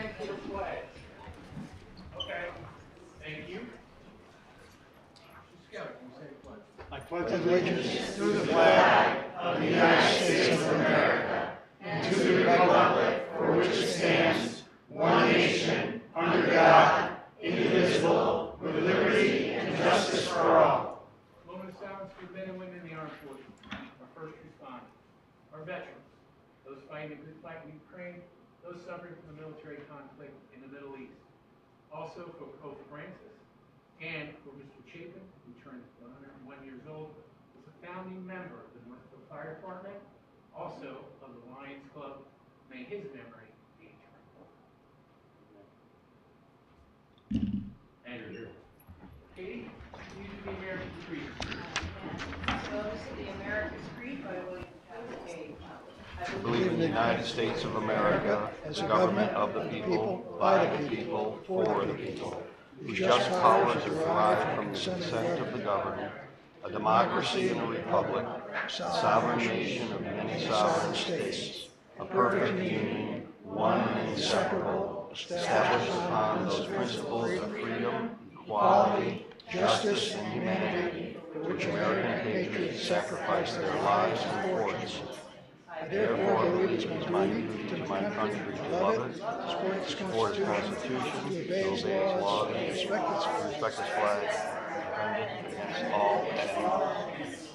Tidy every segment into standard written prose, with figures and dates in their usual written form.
stand for the flag. Okay, thank you. Mr. Scout, can you say the pledge? I pledge allegiance to the flag of the United States of America and to the republic for which it stands, one nation, under God, indivisible, with liberty and justice for all. Moment of silence for men and women in the armed forces, our first responders, our veterans, those fighting the good fight in Ukraine, those suffering from the military conflict in the Middle East. Also for Pope Francis and for Mr. Chapin, who turned 101 years old, was a founding member of the Northfield Fire Department, also of the Lions Club. May his memory be eternal. And you. Katie, you do the American Creed. Those of the American Creed by William Cascade. I believe in the United States of America as a government of the people, by the people, for the people, whose just powers are derived from the consent of the governed, a democracy and a republic, a sovereign nation of many sovereign states, a perfect union, one and inseparable, established upon those principles of freedom, equality, justice, and humanity, for which American patriots sacrificed their lives and fortunes. I therefore believe it is my duty to my country to love it, support its Constitution, to obey its laws, and respect its flag, and defend it against all enemies.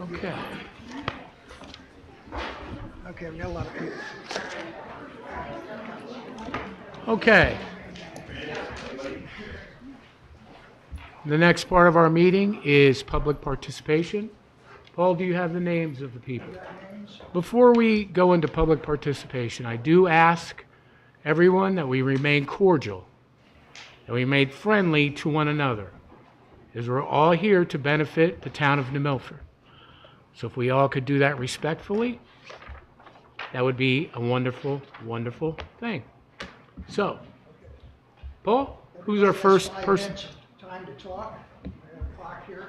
Okay. Okay, we got a lot of people. Okay. The next part of our meeting is public participation. Paul, do you have the names of the people? Before we go into public participation, I do ask everyone that we remain cordial, that we remain friendly to one another, as we're all here to benefit the town of New Milford. So if we all could do that respectfully, that would be a wonderful, wonderful thing. So, Paul, who's our first person? Time to talk. We have a clock here.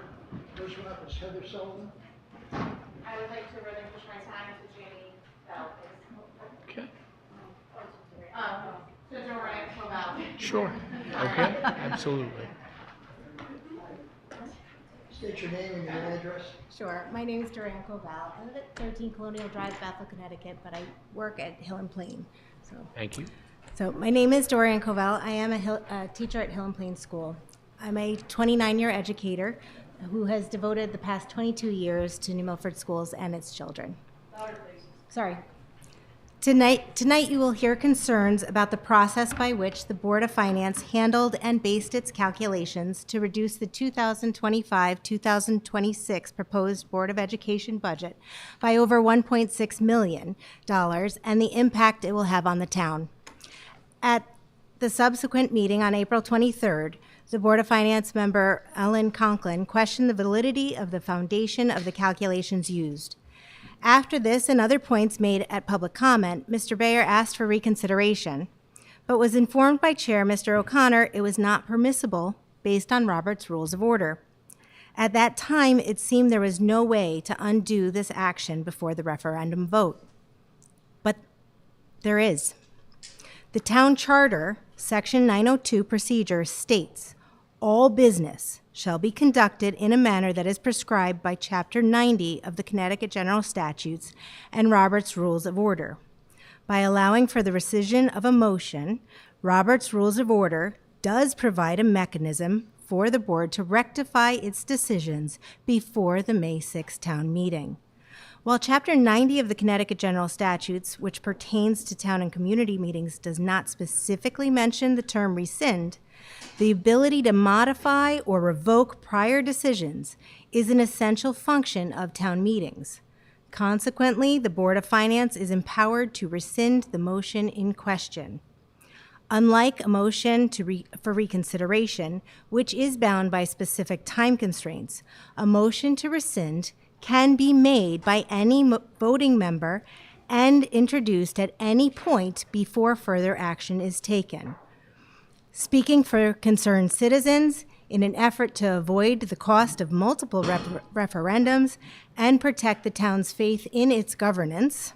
First one up is Heather Sullivan. I would like to relinquish my time to Jamie Bell. Okay, To Joanne Clavell. sure. Okay, absolutely. State your name and your address. Sure. My name is Duran Covell. I live at 13 Colonial Drive, Bethel, Connecticut, but I work at Hill and Plain. Thank you. So my name is Dorian Covell. I am a teacher at Hill and Plain School. I'm a 29-year educator who has devoted the past 22 years to New Milford schools and its children. Louder, please. Sorry. Tonight you will hear concerns about the process by which the Board of Finance handled and based its calculations to reduce the 2025-2026 proposed Board of Education budget by over $1.6 million and the impact it will have on the town. At the subsequent meeting on April 23rd, the Board of Finance member Ellen Conklin questioned the validity of the foundation of the calculations used. After this and other points made at public comment, Mr. Bayer asked for reconsideration, but was informed by Chair Mr. O'Connor it was not permissible based on Robert's Rules of Order. At that time, it seemed there was no way to undo this action before the referendum vote. But there is. The Town Charter, Section 902 procedure states, all business shall be conducted in a manner that is prescribed by Chapter 90 of the Connecticut General Statutes and Robert's Rules of Order. By allowing for the rescission of a motion, Robert's Rules of Order does provide a mechanism for the board to rectify its decisions before the May 6th town meeting. While Chapter 90 of the Connecticut General Statutes, which pertains to town and community meetings, does not specifically mention the term rescind, the ability to modify or revoke prior decisions is an essential function of town meetings. Consequently, the Board of Finance is empowered to rescind the motion in question. Unlike a motion for reconsideration, which is bound by specific time constraints, a motion to rescind can be made by any voting member and introduced at any point before further action is taken. Speaking for concerned citizens, in an effort to avoid the cost of multiple referendums and protect the town's faith in its governance,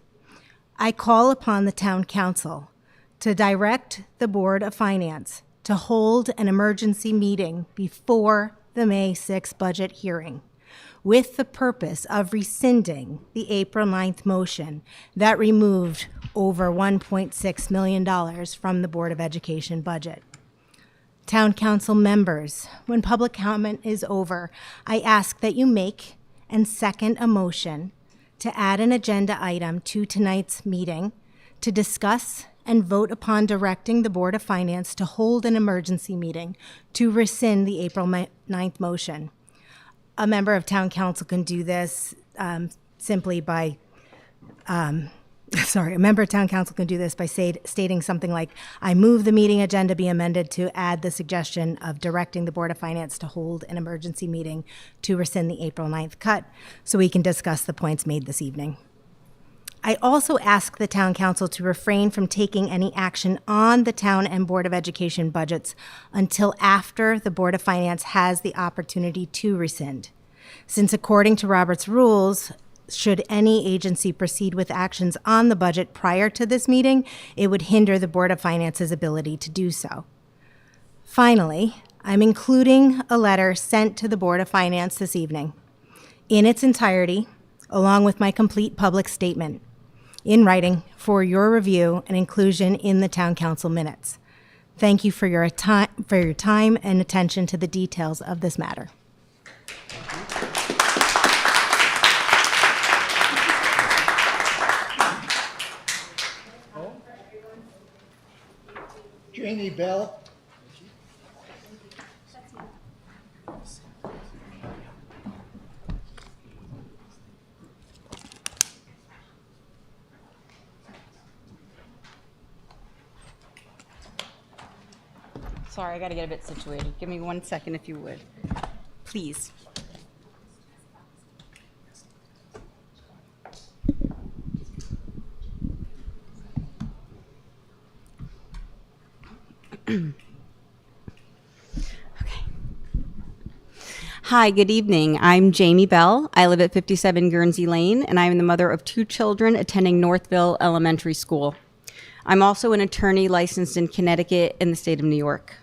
I call upon the town council to direct the Board of Finance to hold an emergency meeting before the May 6th budget hearing with the purpose of rescinding the April 9th motion that removed over $1.6 million from the Board of Education budget. Town council members, when public comment is over, I ask that you make and second a motion to add an agenda item to tonight's meeting to discuss and vote upon directing the Board of Finance to hold an emergency meeting to rescind the April 9th motion. A member of town council can do this simply by a member of town council can do this by stating something like, I move the meeting agenda be amended to add the suggestion of directing the Board of Finance to hold an emergency meeting to rescind the April 9th cut so we can discuss the points made this evening. I also ask the town council to refrain from taking any action on the town and Board of Education budgets until after the Board of Finance has the opportunity to rescind. Since according to Robert's rules, should any agency proceed with actions on the budget prior to this meeting, it would hinder the Board of Finance's ability to do so. Finally, I'm including a letter sent to the Board of Finance this evening in its entirety, along with my complete public statement in writing for your review and inclusion in the town council minutes. Thank you for your time and attention to the details of this matter. Janie Bell. Sorry, I got to get a bit situated. Give me 1 second if you would. Please. Okay. Hi, good evening. I'm Jamie Bell. I live at 57 Guernsey Lane, and I am the mother of 2 children attending Northville Elementary School. I'm also an attorney licensed in Connecticut and the state of New York.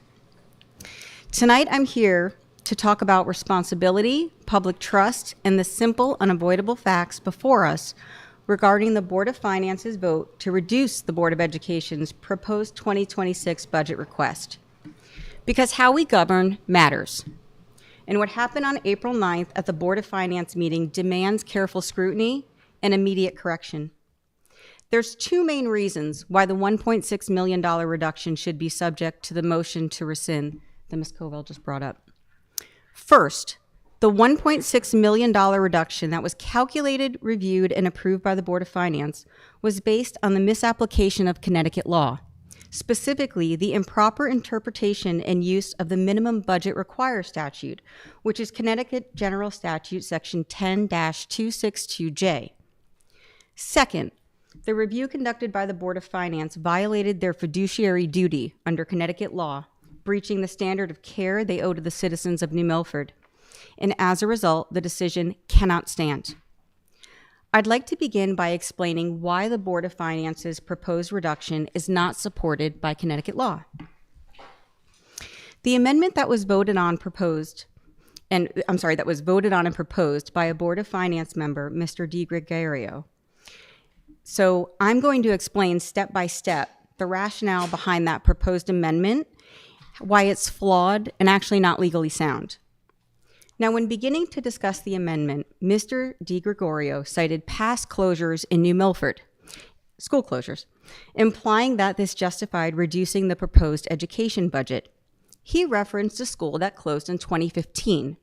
Tonight, I'm here to talk about responsibility, public trust, and the simple, unavoidable facts before us regarding the Board of Finance's vote to reduce the Board of Education's proposed 2026 budget request. Because how we govern matters. And what happened on April 9th at the Board of Finance meeting demands careful scrutiny and immediate correction. There's 2 main reasons why the $1.6 million reduction should be subject to the motion to rescind that Ms. Covell just brought up. First, the $1.6 million reduction that was calculated, reviewed, and approved by the Board of Finance was based on the misapplication of Connecticut law, specifically the improper interpretation and use of the minimum budget require statute, which is Connecticut General Statute Section 10-262J. Second, the review conducted by the Board of Finance violated their fiduciary duty under Connecticut law, breaching the standard of care they owe to the citizens of New Milford. And as a result, the decision cannot stand. I'd like to begin by explaining why the Board of Finance's proposed reduction is not supported by Connecticut law. The amendment that was voted on and proposed by a Board of Finance member, Mr. DiGregorio. So I'm going to explain step by step the rationale behind that proposed amendment, why it's flawed and actually not legally sound. Now, when beginning to discuss the amendment, Mr. DiGregorio cited past closures in New Milford, school closures, implying that this justified reducing the proposed education budget. He referenced a school that closed in 2015.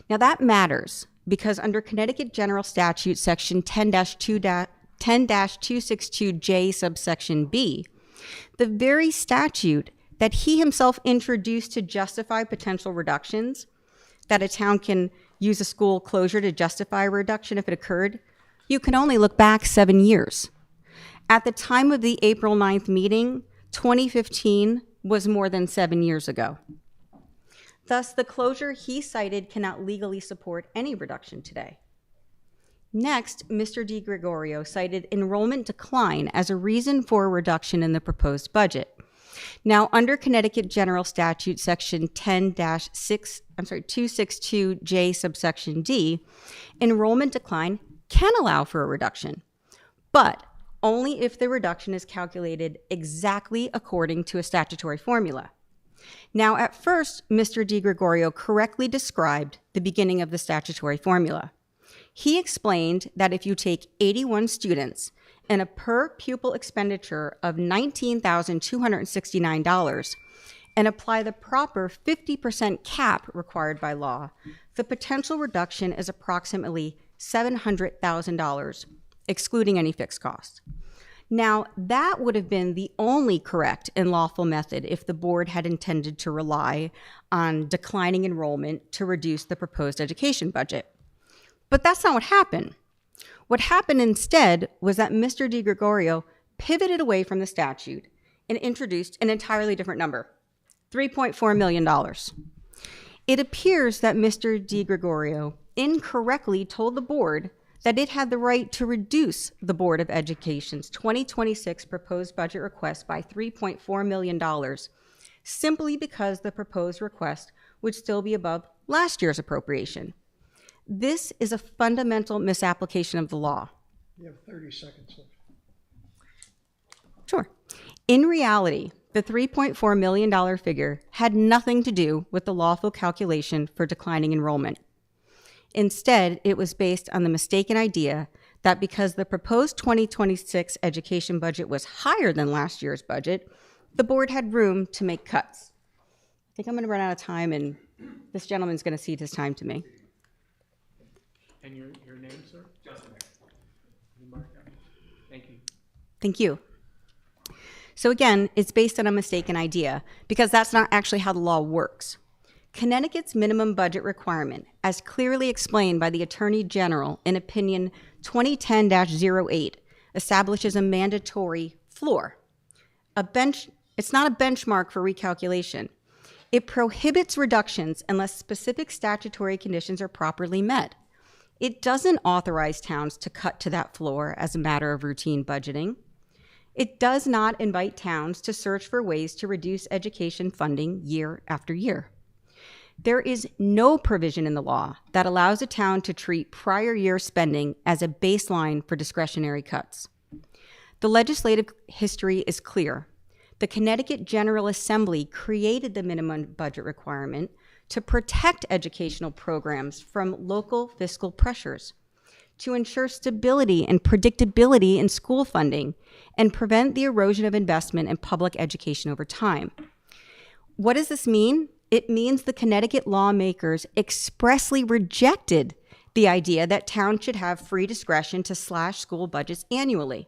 Now, that matters because under Connecticut General Statute Section 10-262J subsection B, the very statute that he himself introduced to justify potential reductions, that a town can use a school closure to justify a reduction if it occurred, you can only look back 7 years. At the time of the April 9th meeting, 2015 was more than 7 years ago. Thus, the closure he cited cannot legally support any reduction today. Next, Mr. DiGregorio cited enrollment decline as a reason for a reduction in the proposed budget. Now, under Connecticut General Statute Section 262J subsection D, enrollment decline can allow for a reduction, but only if the reduction is calculated exactly according to a statutory formula. Now, at first, Mr. DiGregorio correctly described the beginning of the statutory formula. He explained that if you take 81 students and a per pupil expenditure of $19,269 and apply the proper 50% cap required by law, the potential reduction is approximately $700,000, excluding any fixed costs. Now, that would have been the only correct and lawful method if the board had intended to rely on declining enrollment to reduce the proposed education budget. But that's not what happened. What happened instead was that Mr. DiGregorio pivoted away from the statute and introduced an entirely different number, $3.4 million. It appears that Mr. DiGregorio incorrectly told the board that it had the right to reduce the Board of Education's 2026 proposed budget request by $3.4 million, simply because the proposed request would still be above last year's appropriation. This is a fundamental misapplication of the law. You have 30 seconds left. Sure. In reality, the $3.4 million figure had nothing to do with the lawful calculation for declining enrollment. Instead, it was based on the mistaken idea that because the proposed 2026 education budget was higher than last year's budget, the board had room to make cuts. I think I'm going to run out of time, and this gentleman's going to cede his time to me. And your name, sir? Justin. You mark that? Thank you. Thank you. So again, it's based on a mistaken idea because that's not actually how the law works. Connecticut's minimum budget requirement, as clearly explained by the Attorney General in Opinion 2010-08, establishes a mandatory floor. It's not a benchmark for recalculation. It prohibits reductions unless specific statutory conditions are properly met. It doesn't authorize towns to cut to that floor as a matter of routine budgeting. It does not invite towns to search for ways to reduce education funding year after year. There is no provision in the law that allows a town to treat prior year spending as a baseline for discretionary cuts. The legislative history is clear. The Connecticut General Assembly created the minimum budget requirement to protect educational programs from local fiscal pressures, to ensure stability and predictability in school funding, and prevent the erosion of investment in public education over time. What does this mean? It means the Connecticut lawmakers expressly rejected the idea that towns should have free discretion to slash school budgets annually.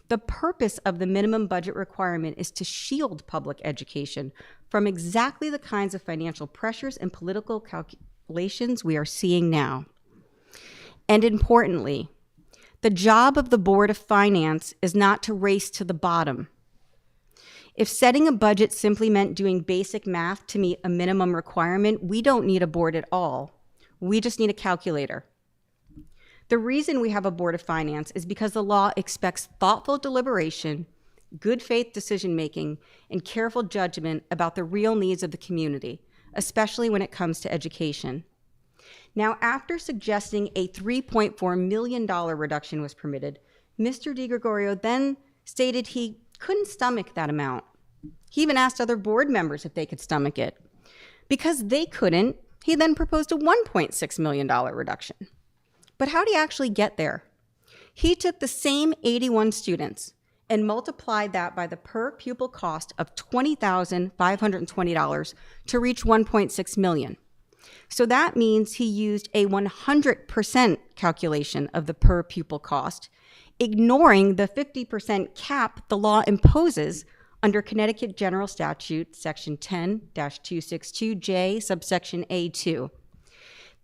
The purpose of the minimum budget requirement is to shield public education from exactly the kinds of financial pressures and political calculations we are seeing now. And importantly, the job of the Board of Finance is not to race to the bottom. If setting a budget simply meant doing basic math to meet a minimum requirement, we don't need a board at all. We just need a calculator. The reason we have a Board of Finance is because the law expects thoughtful deliberation, good faith decision-making, and careful judgment about the real needs of the community, especially when it comes to education. Now, after suggesting a $3.4 million reduction was permitted, Mr. DiGregorio then stated he couldn't stomach that amount. He even asked other board members if they could stomach it. Because they couldn't, he then proposed a $1.6 million reduction. But how did he actually get there? He took the same 81 students and multiplied that by the per pupil cost of $20,520 to reach $1.6 million. So that means he used a 100% calculation of the per pupil cost, ignoring the 50% cap the law imposes under Connecticut General Statute Section 10-262J subsection A2.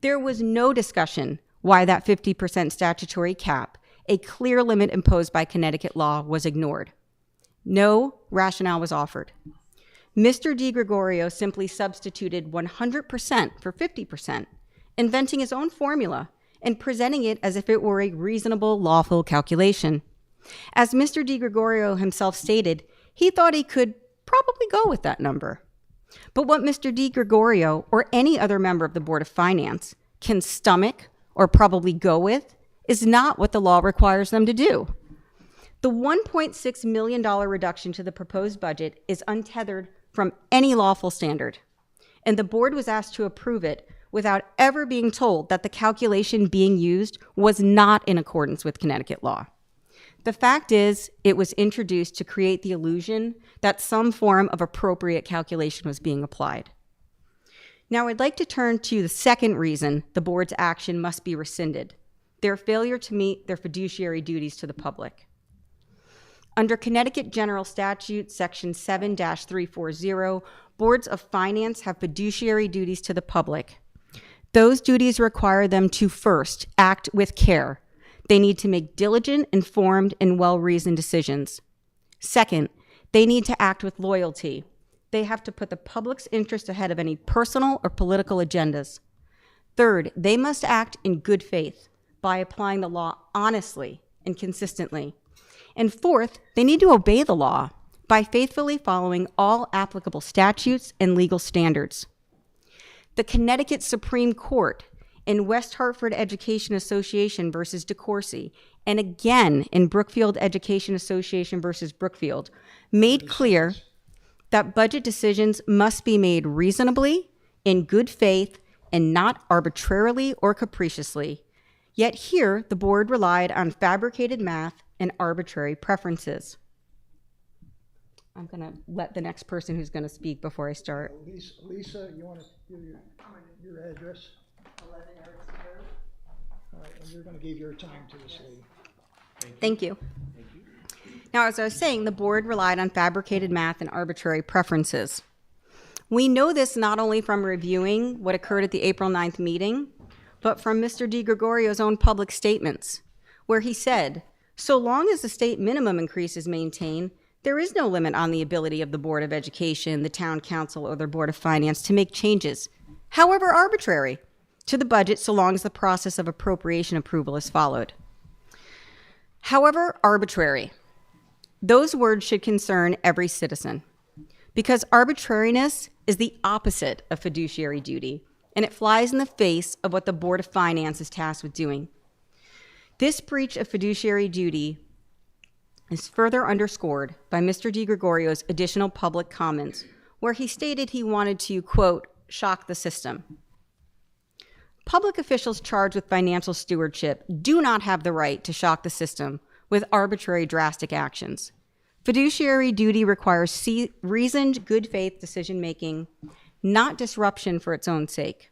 There was no discussion why that 50% statutory cap, a clear limit imposed by Connecticut law, was ignored. No rationale was offered. Mr. DiGregorio simply substituted 100% for 50%, inventing his own formula and presenting it as if it were a reasonable, lawful calculation. As Mr. DiGregorio himself stated, he thought he could probably go with that number. But what Mr. DiGregorio or any other member of the Board of Finance can stomach or probably go with is not what the law requires them to do. The $1.6 million reduction to the proposed budget is untethered from any lawful standard, and the board was asked to approve it without ever being told that the calculation being used was not in accordance with Connecticut law. The fact is, it was introduced to create the illusion that some form of appropriate calculation was being applied. Now, I'd like to turn to the second reason the board's action must be rescinded: their failure to meet their fiduciary duties to the public. Under Connecticut General Statute, Section 7-340, boards of finance have fiduciary duties to the public. Those duties require them to first act with care. They need to make diligent, informed, and well-reasoned decisions. Second, they need to act with loyalty. They have to put the public's interest ahead of any personal or political agendas. Third, they must act in good faith by applying the law honestly and consistently. And fourth, they need to obey the law by faithfully following all applicable statutes and legal standards. The Connecticut Supreme Court in West Hartford Education Association versus DeCourcy, and again in Brookfield Education Association versus Brookfield, made clear that budget decisions must be made reasonably, in good faith, and not arbitrarily or capriciously. Yet here, the board relied on fabricated math and arbitrary preferences. I'm going to let the next person who's going to speak before I start. Lisa, you want to give your address? 11 Erickson Road. All right, and you're going to give your time to this lady. Thank you. Now, as I was saying, the board relied on fabricated math and arbitrary preferences. We know this not only from reviewing what occurred at the April 9th meeting, but from Mr. DiGregorio's own public statements, where he said, so long as the state minimum increase is maintained, there is no limit on the ability of the Board of Education, the Town Council, or the Board of Finance to make changes, however arbitrary, to the budget so long as the process of appropriation approval is followed. However arbitrary, those words should concern every citizen, because arbitrariness is the opposite of fiduciary duty, and it flies in the face of what the Board of Finance is tasked with doing. This breach of fiduciary duty is further underscored by Mr. DiGregorio's additional public comments, where he stated he wanted to, quote, shock the system. Public officials charged with financial stewardship do not have the right to shock the system with arbitrary drastic actions. Fiduciary duty requires reasoned, good faith decision-making, not disruption for its own sake.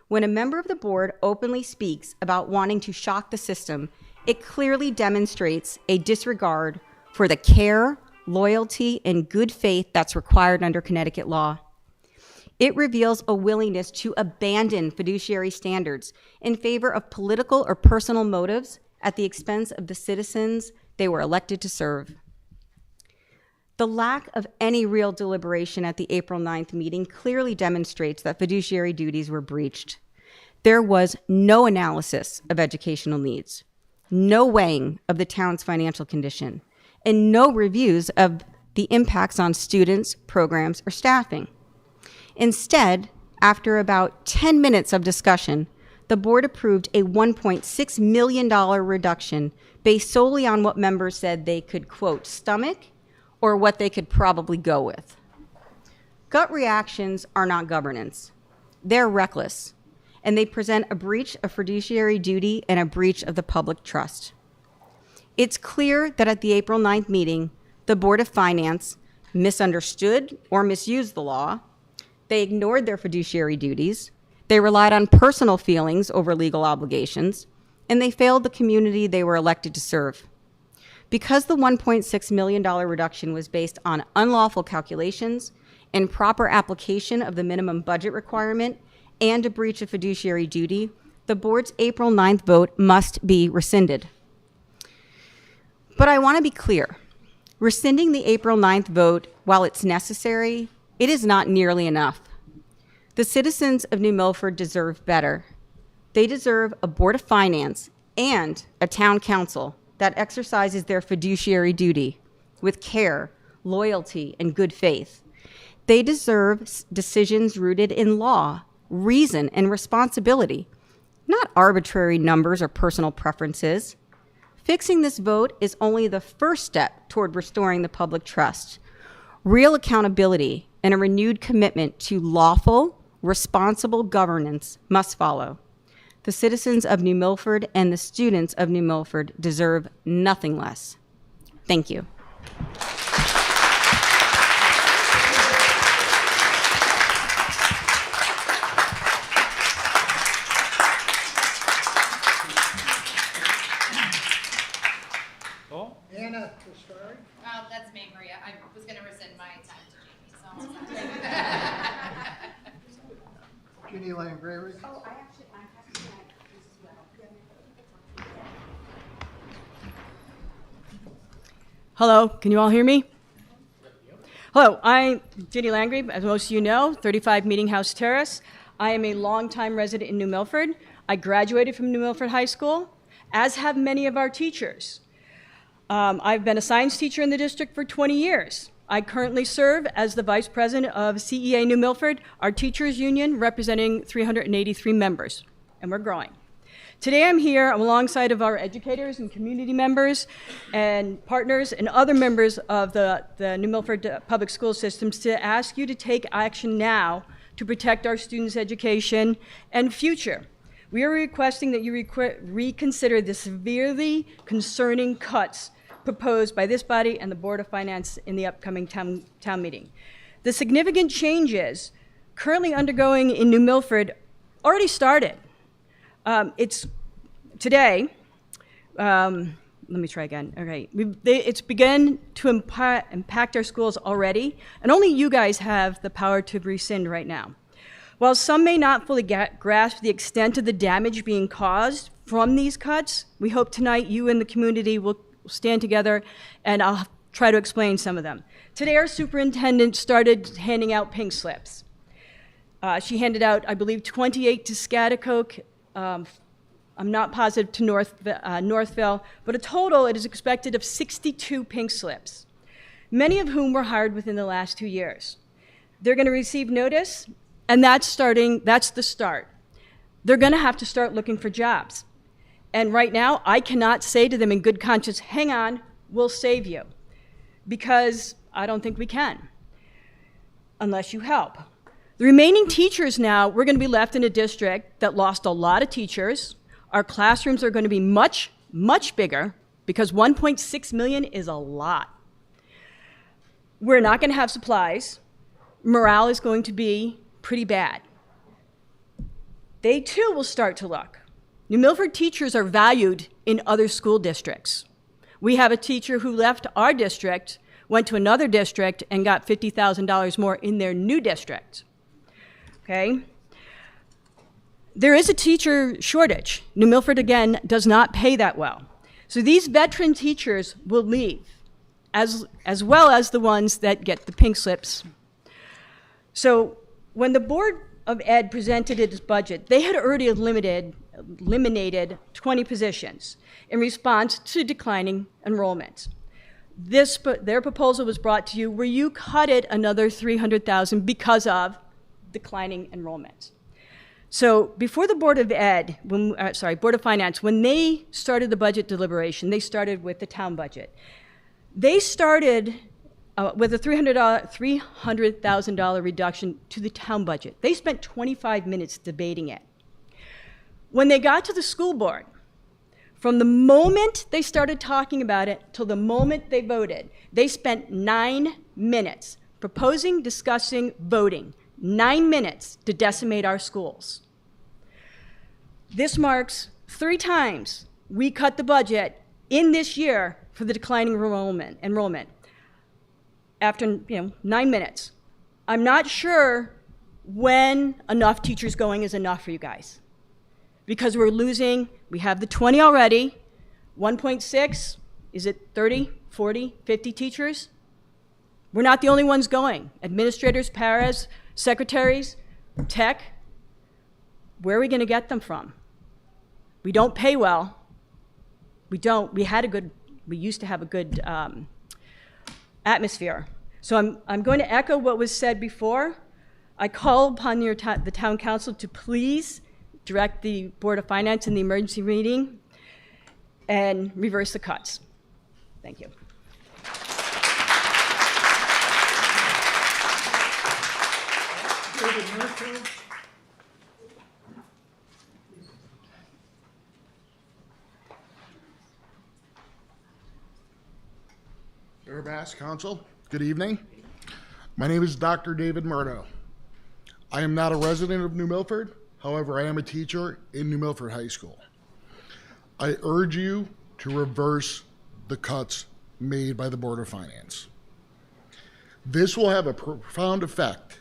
When a member of the board openly speaks about wanting to shock the system, it clearly demonstrates a disregard for the care, loyalty, and good faith that's required under Connecticut law. It reveals a willingness to abandon fiduciary standards in favor of political or personal motives at the expense of the citizens they were elected to serve. The lack of any real deliberation at the April 9th meeting clearly demonstrates that fiduciary duties were breached. There was no analysis of educational needs, no weighing of the town's financial condition, and no reviews of the impacts on students, programs, or staffing. Instead, after about 10 minutes of discussion, the board approved a $1.6 million reduction based solely on what members said they could, quote, stomach, or what they could probably go with. Gut reactions are not governance. They're reckless, and they present a breach of fiduciary duty and a breach of the public trust. It's clear that at the April 9th meeting, the Board of Finance misunderstood or misused the law. They ignored their fiduciary duties. They relied on personal feelings over legal obligations, and they failed the community they were elected to serve. Because the $1.6 million reduction was based on unlawful calculations, improper application of the minimum budget requirement, and a breach of fiduciary duty, the board's April 9th vote must be rescinded. But I want to be clear. Rescinding the April 9th vote, while it's necessary, it is not nearly enough. The citizens of New Milford deserve better. They deserve a Board of Finance and a town council that exercises their fiduciary duty with care, loyalty, and good faith. They deserve decisions rooted in law, reason, and responsibility, not arbitrary numbers or personal preferences. Fixing this vote is only the first step toward restoring the public trust. Real accountability and a renewed commitment to lawful, responsible governance must follow. The citizens of New Milford and the students of New Milford deserve nothing less. Thank you. Anna Costari. That's me, Maria. I was going to rescind my time to Jamie, so. Ginny Lane Gregory. Hello, can you all hear me? Hello, I'm Ginny Landry, as most of you know, 35 Meeting House Terrace. I am a longtime resident in New Milford. I graduated from New Milford High School, as have many of our teachers. I've been a science teacher in the district for 20 years. I currently serve as the vice president of CEA New Milford, our teachers union representing 383 members, and we're growing. Today I'm here alongside of our educators and community members and partners and other members of the New Milford public school systems to ask you to take action now to protect our students' education and future. We are requesting that you reconsider the severely concerning cuts proposed by this body and the Board of Finance in the upcoming town meeting. The significant changes currently undergoing in New Milford already started. It's today, let me try again. Okay, it's begun to impact our schools already, and only you guys have the power to rescind right now. While some may not fully grasp the extent of the damage being caused from these cuts, we hope tonight you and the community will stand together, and I'll try to explain some of them. Today, our superintendent started handing out pink slips. She handed out, I believe, 28 to Schaghticoke. I'm not positive to Northville, but a total it is expected of 62 pink slips, many of whom were hired within the last 2 years. They're going to receive notice, and that's the start. They're going to have to start looking for jobs. And right now, I cannot say to them in good conscience, hang on, we'll save you, because I don't think we can, unless you help. The remaining teachers now, we're going to be left in a district that lost a lot of teachers. Our classrooms are going to be much, much bigger, because 1.6 million is a lot. We're not going to have supplies. Morale is going to be pretty bad. They too will start to look. New Milford teachers are valued in other school districts. We have a teacher who left our district, went to another district, and got $50,000 more in their new district. Okay? There is a teacher shortage. New Milford, again, does not pay that well. So these veteran teachers will leave, as well as the ones that get the pink slips. So when the Board of Ed presented its budget, they had already eliminated 20 positions in response to declining enrollment. Their proposal was brought to you where you cut it another $300,000 because of declining enrollment. So before the Board of Finance, when they started the budget deliberation, they started with the town budget. They started with a $300,000 reduction to the town budget. They spent 25 minutes debating it. When they got to the school board, from the moment they started talking about it till the moment they voted, they spent 9 minutes proposing, discussing, voting. 9 minutes to decimate our schools. This marks 3 times we cut the budget in this year for the declining enrollment. After 9 minutes. I'm not sure when enough teachers going is enough for you guys. Because we're losing, we have the 20 already, 1.6, is it 30, 40, 50 teachers? We're not the only ones going. Administrators, paras, secretaries, tech, where are we going to get them from? We don't pay well. We don't. We used to have a good atmosphere. So I'm going to echo what was said before. I call upon the town council to please direct the Board of Finance in the emergency meeting and reverse the cuts. Thank you. Mayor Bass, Council, good evening. My name is Dr. David Murdo. I am not a resident of New Milford. However, I am a teacher in New Milford High School. I urge you to reverse the cuts made by the Board of Finance. This will have a profound effect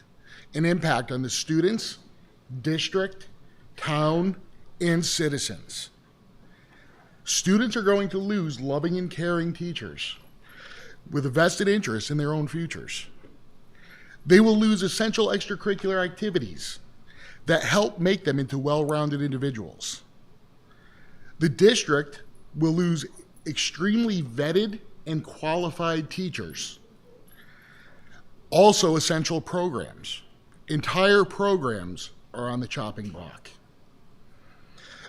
and impact on the students, district, town, and citizens. Students are going to lose loving and caring teachers with a vested interest in their own futures. They will lose essential extracurricular activities that help make them into well-rounded individuals. The district will lose extremely vetted and qualified teachers. Also essential programs. Entire programs are on the chopping block.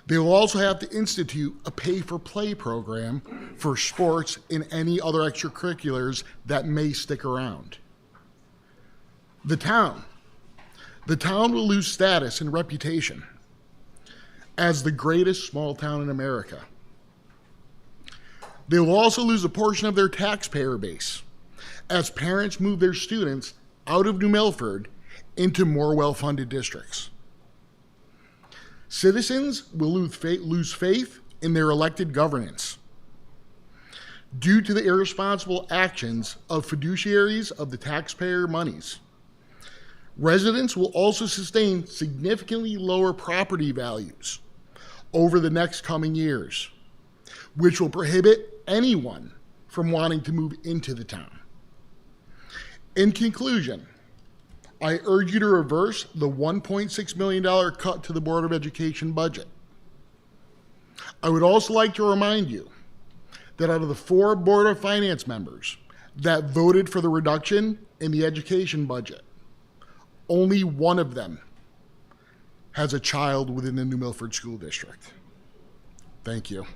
They will also have to institute a pay-for-play program for sports and any other extracurriculars that may stick around. The town will lose status and reputation as the greatest small town in America. They will also lose a portion of their taxpayer base as parents move their students out of New Milford into more well-funded districts. Citizens will lose faith in their elected governance due to the irresponsible actions of fiduciaries of the taxpayer monies. Residents will also sustain significantly lower property values over the next coming years, which will prohibit anyone from wanting to move into the town. In conclusion, I urge you to reverse the $1.6 million cut to the Board of Education budget. I would also like to remind you that out of the 4 Board of Finance members that voted for the reduction in the education budget, only one of them has a child within the New Milford School District. Thank you.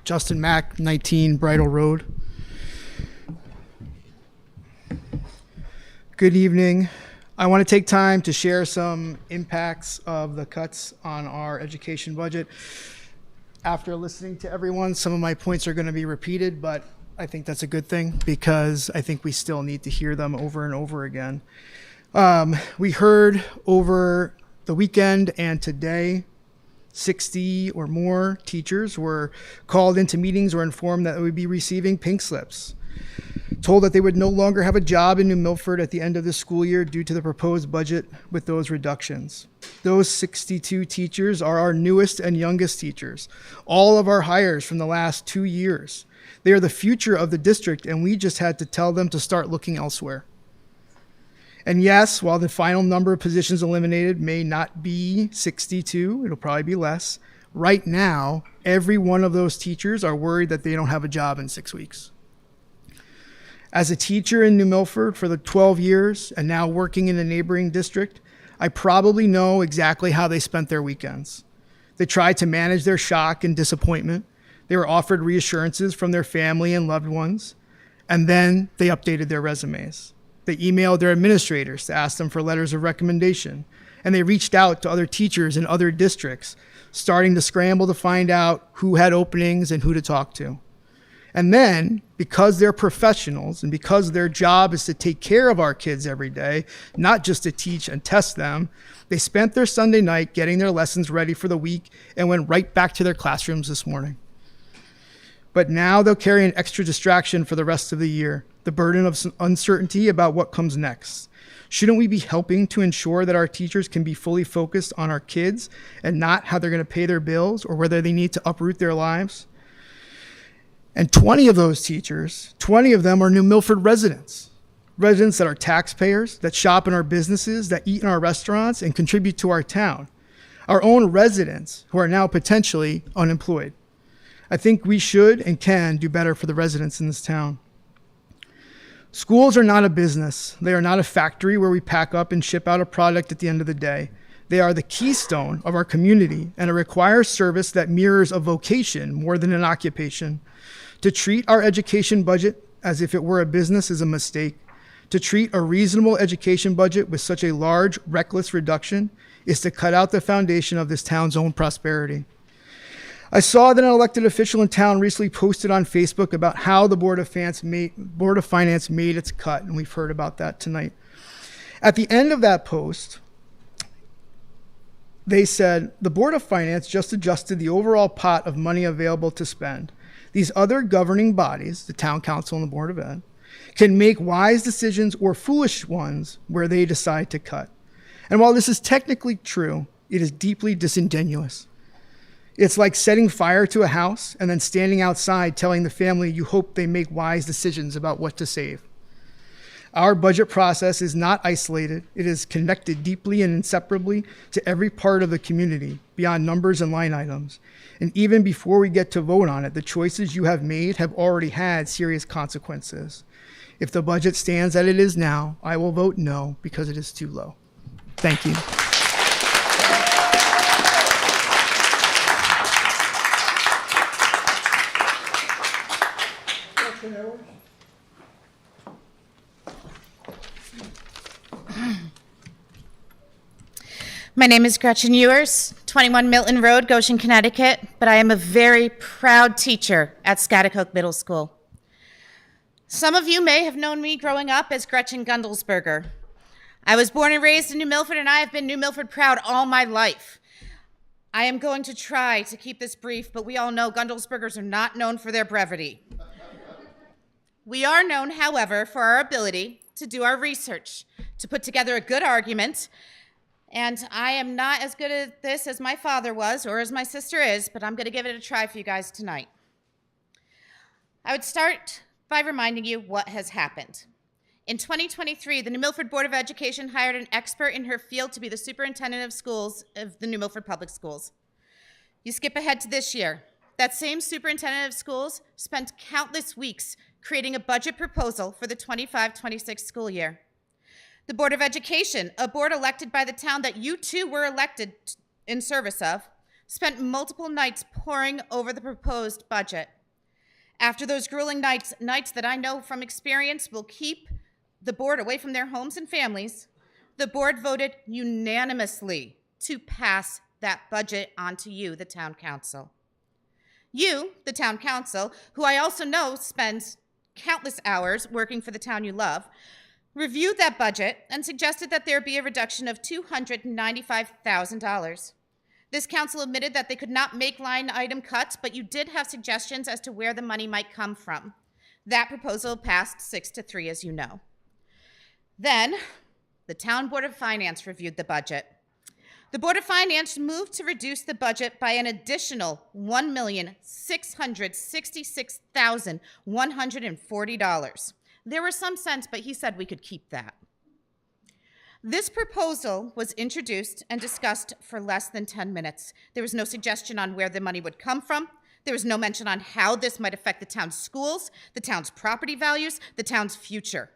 Justin Mack, 19 Bridle Road. Good evening. I want to take time to share some impacts of the cuts on our education budget. After listening to everyone, some of my points are going to be repeated, but I think that's a good thing because I think we still need to hear them over and over again. We heard over the weekend and today 60 or more teachers were called into meetings or informed that they would be receiving pink slips, told that they would no longer have a job in New Milford at the end of the school year due to the proposed budget with those reductions. Those 62 teachers are our newest and youngest teachers, all of our hires from the last 2 years. They are the future of the district, and we just had to tell them to start looking elsewhere. And yes, while the final number of positions eliminated may not be 62, it'll probably be less. Right now, every one of those teachers are worried that they don't have a job in 6 weeks. As a teacher in New Milford for the 12 years and now working in a neighboring district, I probably know exactly how they spent their weekends. They tried to manage their shock and disappointment. They were offered reassurances from their family and loved ones, and then they updated their resumes. They emailed their administrators to ask them for letters of recommendation, and they reached out to other teachers in other districts, starting to scramble to find out who had openings and who to talk to. And then, because they're professionals and because their job is to take care of our kids every day, not just to teach and test them, they spent their Sunday night getting their lessons ready for the week and went right back to their classrooms this morning. But now they'll carry an extra distraction for the rest of the year, the burden of uncertainty about what comes next. Shouldn't we be helping to ensure that our teachers can be fully focused on our kids and not how they're going to pay their bills or whether they need to uproot their lives? And 20 of those teachers, 20 of them are New Milford residents. Residents that are taxpayers, that shop in our businesses, that eat in our restaurants and contribute to our town. Our own residents who are now potentially unemployed. I think we should and can do better for the residents in this town. Schools are not a business. They are not a factory where we pack up and ship out a product at the end of the day. They are the keystone of our community and it requires service that mirrors a vocation more than an occupation. To treat our education budget as if it were a business is a mistake. To treat a reasonable education budget with such a large, reckless reduction is to cut out the foundation of this town's own prosperity. I saw that an elected official in town recently posted on Facebook about how the Board of Finance made its cut, and we've heard about that tonight. At the end of that post, they said, the Board of Finance just adjusted the overall pot of money available to spend. These other governing bodies, the Town Council and the Board of Ed, can make wise decisions or foolish ones where they decide to cut. And while this is technically true, it is deeply disingenuous. It's like setting fire to a house and then standing outside telling the family you hope they make wise decisions about what to save. Our budget process is not isolated. It is connected deeply and inseparably to every part of the community, beyond numbers and line items. And even before we get to vote on it, the choices you have made have already had serious consequences. If the budget stands as it is now, I will vote no because it is too low. Thank you. My name is Gretchen Ewers, 21 Milton Road, Goshen, Connecticut, but I am a very proud teacher at Schaghticoke Middle School. Some of you may have known me growing up as Gretchen Gundelsberger. I was born and raised in New Milford, and I have been New Milford proud all my life. I am going to try to keep this brief, but we all know Gundelsbergers are not known for their brevity. We are known, however, for our ability to do our research, to put together a good argument, and I am not as good at this as my father was or as my sister is, but I'm going to give it a try for you guys tonight. I would start by reminding you what has happened. In 2023, the New Milford Board of Education hired an expert in her field to be the superintendent of schools of the New Milford Public Schools. You skip ahead to this year. That same superintendent of schools spent countless weeks creating a budget proposal for the 25-26 school year. The Board of Education, a board elected by the town that you two were elected in service of, spent multiple nights poring over the proposed budget. After those grueling nights that I know from experience will keep the board away from their homes and families, the board voted unanimously to pass that budget onto you, the town council. You, the town council, who I also know spends countless hours working for the town you love, reviewed that budget and suggested that there be a reduction of $295,000. This council admitted that they could not make line item cuts, but you did have suggestions as to where the money might come from. That proposal passed 6-3, as you know. Then, the Town Board of Finance reviewed the budget. The Board of Finance moved to reduce the budget by an additional $1,666,140. There was some sense, but he said we could keep that. This proposal was introduced and discussed for less than 10 minutes. There was no suggestion on where the money would come from. There was no mention on how this might affect the town's schools, the town's property values, the town's future.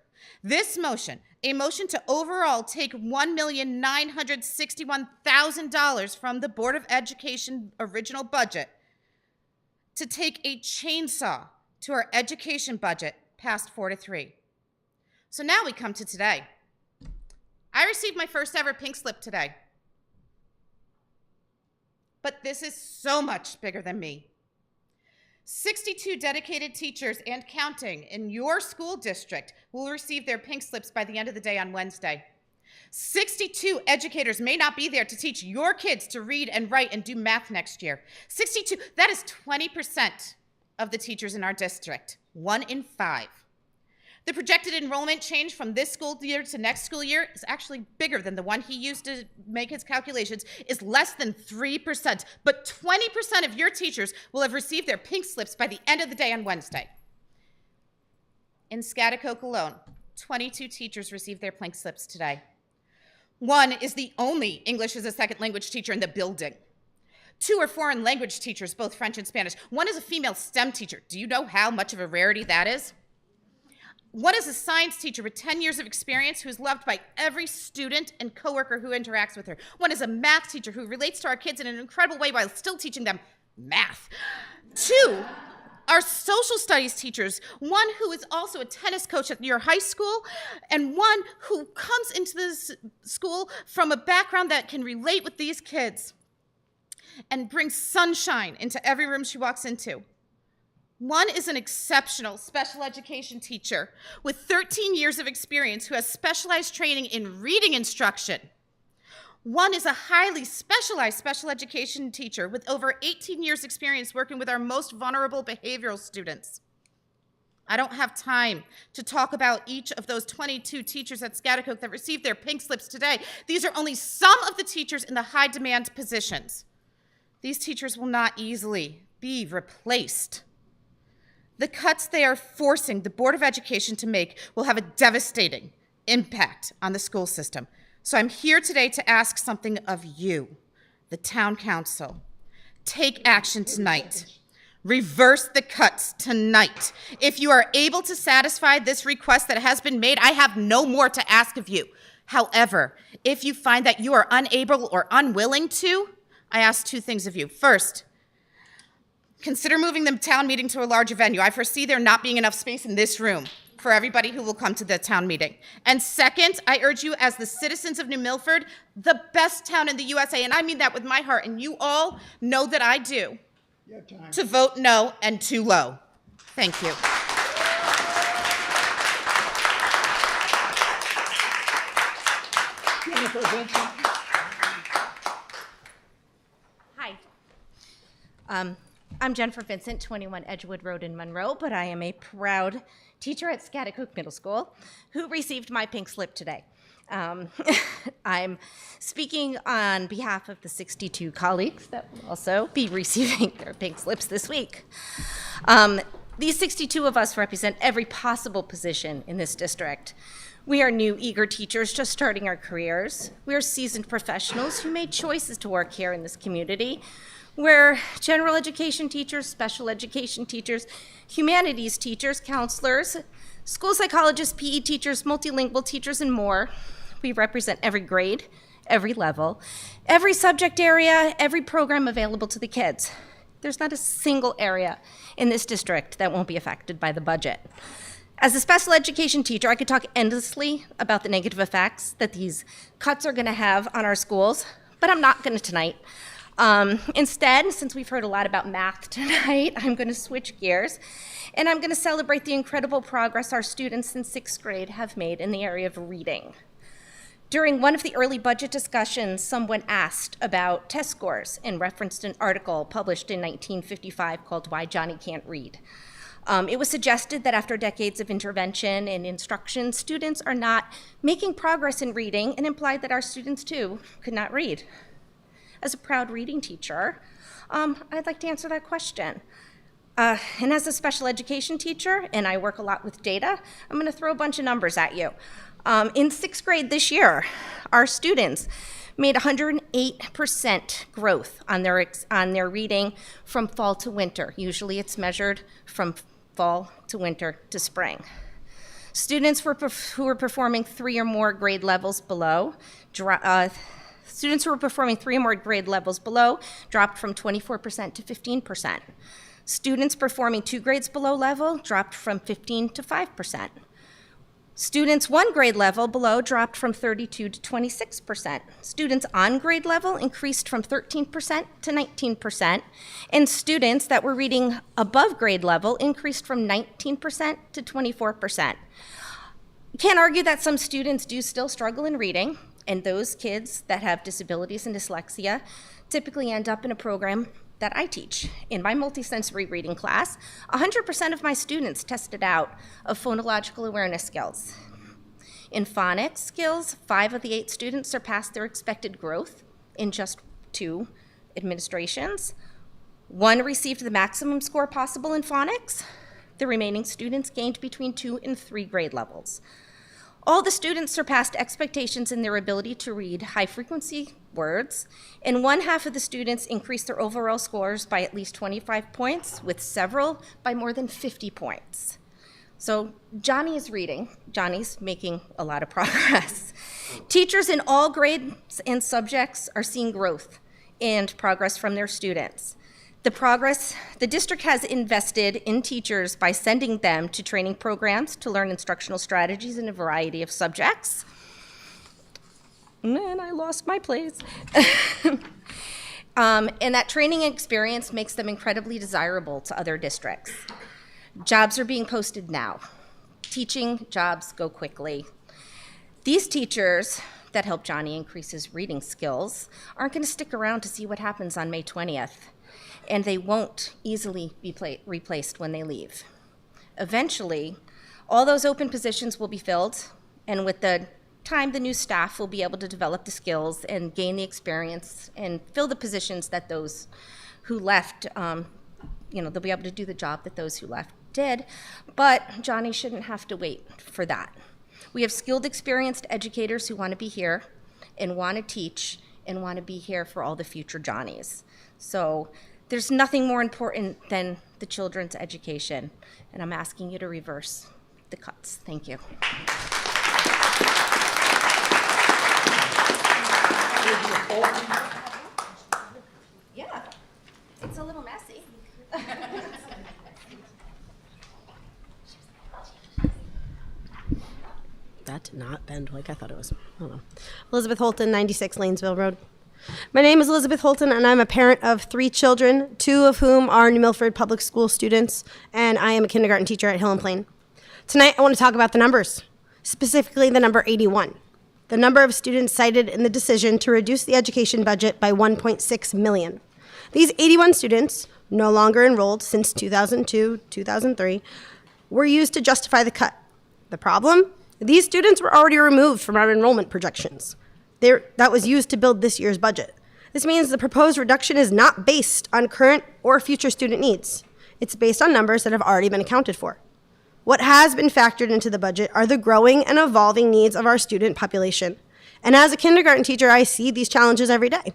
This motion, a motion to overall take $1,961,000 from the Board of Education original budget to take a chainsaw to our education budget, passed 4-3. So now we come to today. I received my first ever pink slip today. But this is so much bigger than me. 62 dedicated teachers and counting in your school district will receive their pink slips by the end of the day on Wednesday. 62 educators may not be there to teach your kids to read and write and do math next year. 62, that is 20% of the teachers in our district, 1 in 5. The projected enrollment change from this school year to next school year is actually bigger than the one he used to make his calculations, is less than 3%. But 20% of your teachers will have received their pink slips by the end of the day on Wednesday. In Schaghticoke alone, 22 teachers received their pink slips today. One is the only English as a second language teacher in the building. 2 are foreign language teachers, both French and Spanish. 1 is a female STEM teacher. Do you know how much of a rarity that is? 1 is a science teacher with 10 years of experience who is loved by every student and coworker who interacts with her. 1 is a math teacher who relates to our kids in an incredible way while still teaching them math. 2 are social studies teachers, 1 who is also a tennis coach at your high school, and 1 who comes into this school from a background that can relate with these kids and brings sunshine into every room she walks into. 1 is an exceptional special education teacher with 13 years of experience who has specialized training in reading instruction. 1 is a highly specialized special education teacher with over 18 years experience working with our most vulnerable behavioral students. I don't have time to talk about each of those 22 teachers at Schaghticoke that received their pink slips today. These are only some of the teachers in the high demand positions. These teachers will not easily be replaced. The cuts they are forcing the Board of Education to make will have a devastating impact on the school system. So I'm here today to ask something of you, the town council. Take action tonight. Reverse the cuts tonight. If you are able to satisfy this request that has been made, I have no more to ask of you. However, if you find that you are unable or unwilling to, I ask 2 things of you. First, consider moving the town meeting to a larger venue. I foresee there not being enough space in this room for everybody who will come to the town meeting. And second, I urge you as the citizens of New Milford, the best town in the USA, and I mean that with my heart, and you all know that I do, to vote no and too low. Thank you. Hi. I'm Jennifer Vincent, 21 Edgewood Road in Monroe, but I am a proud teacher at Schaghticoke Middle School who received my pink slip today. I'm speaking on behalf of the 62 colleagues that will also be receiving their pink slips this week. These 62 of us represent every possible position in this district. We are new, eager teachers just starting our careers. We are seasoned professionals who made choices to work here in this community. We're general education teachers, special education teachers, humanities teachers, counselors, school psychologists, PE teachers, multilingual teachers, and more. We represent every grade, every level, every subject area, every program available to the kids. There's not a single area in this district that won't be affected by the budget. As a special education teacher, I could talk endlessly about the negative effects that these cuts are going to have on our schools, but I'm not going to tonight. Instead, since we've heard a lot about math tonight, I'm going to switch gears, and I'm going to celebrate the incredible progress our students in 6th grade have made in the area of reading. During one of the early budget discussions, someone asked about test scores and referenced an article published in 1955 called Why Johnny Can't Read. It was suggested that after decades of intervention and instruction, students are not making progress in reading, and implied that our students, too, could not read. As a proud reading teacher, I'd like to answer that question. And as a special education teacher, and I work a lot with data, I'm going to throw a bunch of numbers at you. In 6th grade this year, our students made 108% growth on their reading from fall to winter. Usually it's measured from fall to winter to spring. Students who were performing 3 or more grade levels below Students who were performing 3 or more grade levels below dropped from 24% to 15%. Students performing 2 grades below level dropped from 15% to 5%. Students 1 grade level below dropped from 32% to 26%. Students on grade level increased from 13% to 19%. And students that were reading above grade level increased from 19% to 24%. You can't argue that some students do still struggle in reading, and those kids that have disabilities and dyslexia typically end up in a program that I teach. In my multisensory reading class, 100% of my students tested out of phonological awareness skills. In phonics skills, 5 of the 8 students surpassed their expected growth in just 2 administrations. 1 received the maximum score possible in phonics. The remaining students gained between 2 and 3 grade levels. All the students surpassed expectations in their ability to read high-frequency words, and 1/2 of the students increased their overall scores by at least 25 points, with several by more than 50 points. So Johnny is reading. Johnny's making a lot of progress. Teachers in all grades and subjects are seeing growth and progress from their students. The district has invested in teachers by sending them to training programs to learn instructional strategies in a variety of subjects. And I lost my place. And that training experience makes them incredibly desirable to other districts. Jobs are being posted now. Teaching jobs go quickly. These teachers that help Johnny increase his reading skills aren't going to stick around to see what happens on May 20th. And they won't easily be replaced when they leave. Eventually, all those open positions will be filled, and with the time, the new staff will be able to develop the skills and gain the experience and fill the positions that those who left, they'll be able to do the job that those who left did, but Johnny shouldn't have to wait for that. We have skilled, experienced educators who want to be here and want to teach and want to be here for all the future Johnnies. So there's nothing more important than the children's education, and I'm asking you to reverse the cuts. Thank you. Yeah, it's a little messy. That did not bend like I thought it was. I don't know. Elizabeth Holton, 96 Lanesville Road. My name is Elizabeth Holton, and I'm a parent of 3 children, 2 of whom are New Milford Public School students, and I am a kindergarten teacher at Hill and Plain. Tonight, I want to talk about the numbers, specifically the number 81, the number of students cited in the decision to reduce the education budget by $1.6 million. These 81 students, no longer enrolled since 2002, 2003, were used to justify the cut. The problem? These students were already removed from our enrollment projections. That was used to build this year's budget. This means the proposed reduction is not based on current or future student needs. It's based on numbers that have already been accounted for. What has been factored into the budget are the growing and evolving needs of our student population. And as a kindergarten teacher, I see these challenges every day.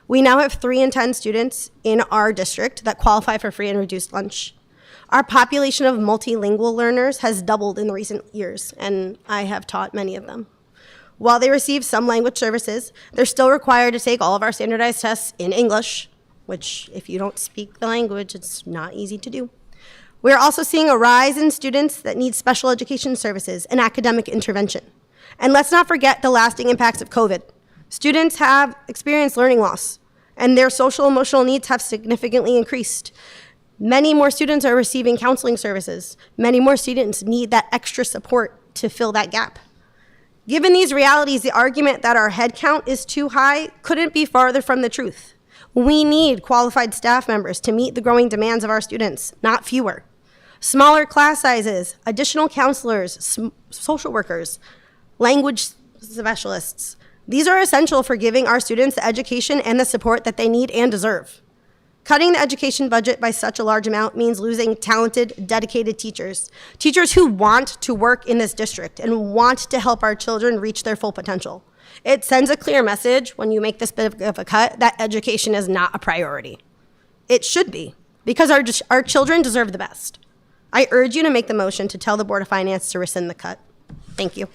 We now have 3 in 10 students in our district that qualify for free and reduced lunch. Our population of multilingual learners has doubled in recent years, and I have taught many of them. While they receive some language services, they're still required to take all of our standardized tests in English, which if you don't speak the language, it's not easy to do. We're also seeing a rise in students that need special education services and academic intervention. And let's not forget the lasting impacts of COVID. Students have experienced learning loss, and their social emotional needs have significantly increased. Many more students are receiving counseling services. Many more students need that extra support to fill that gap. Given these realities, the argument that our headcount is too high couldn't be farther from the truth. We need qualified staff members to meet the growing demands of our students, not fewer. Smaller class sizes, additional counselors, social workers, language specialists. These are essential for giving our students the education and the support that they need and deserve. Cutting the education budget by such a large amount means losing talented, dedicated teachers. Teachers who want to work in this district and want to help our children reach their full potential. It sends a clear message when you make this bit of a cut that education is not a priority. It should be, because our children deserve the best. I urge you to make the motion to tell the Board of Finance to rescind the cut. Thank you.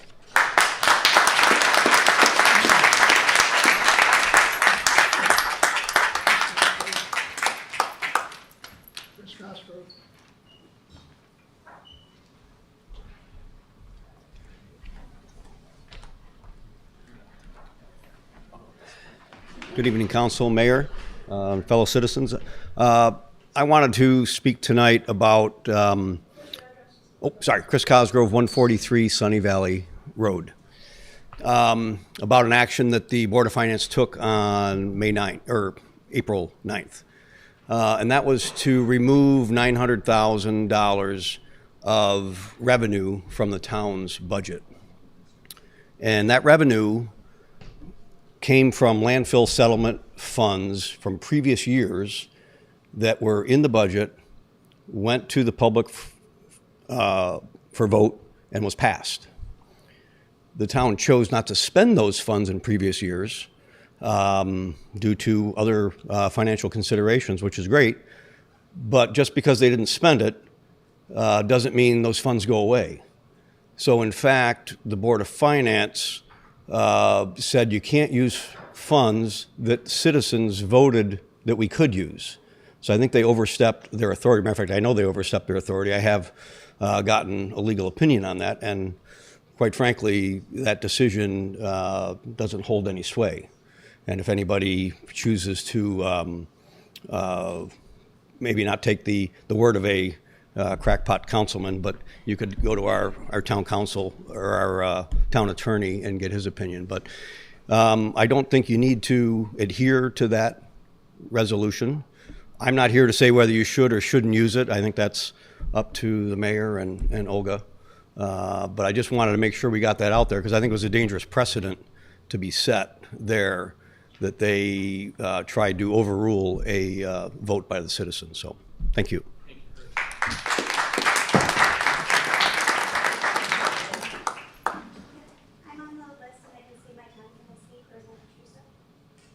Good evening, Council, Mayor, fellow citizens. I wanted to speak tonight about, Chris Cosgrove, 143 Sunny Valley Road, about an action that the Board of Finance took on April 9th. and that was to remove $900,000 of revenue from the town's budget. And that revenue came from landfill settlement funds from previous years that were in the budget, went to the public for vote, and was passed. The town chose not to spend those funds in previous years due to other financial considerations, which is great. But just because they didn't spend it doesn't mean those funds go away. So in fact, the Board of Finance said you can't use funds that citizens voted that we could use. So I think they overstepped their authority. Matter of fact, I know they overstepped their authority. I have gotten a legal opinion on that, and quite frankly, that decision doesn't hold any sway. And if anybody chooses to maybe not take the word of a crackpot councilman, but you could go to our town council or our town attorney and get his opinion. But I don't think you need to adhere to that resolution. I'm not here to say whether you should or shouldn't use it. I think that's up to the mayor and Olga. But I just wanted to make sure we got that out there because I think it was a dangerous precedent to be set there that they tried to overrule a vote by the citizens. So thank you. I'm on the list and I can see my time for the speak or is that true?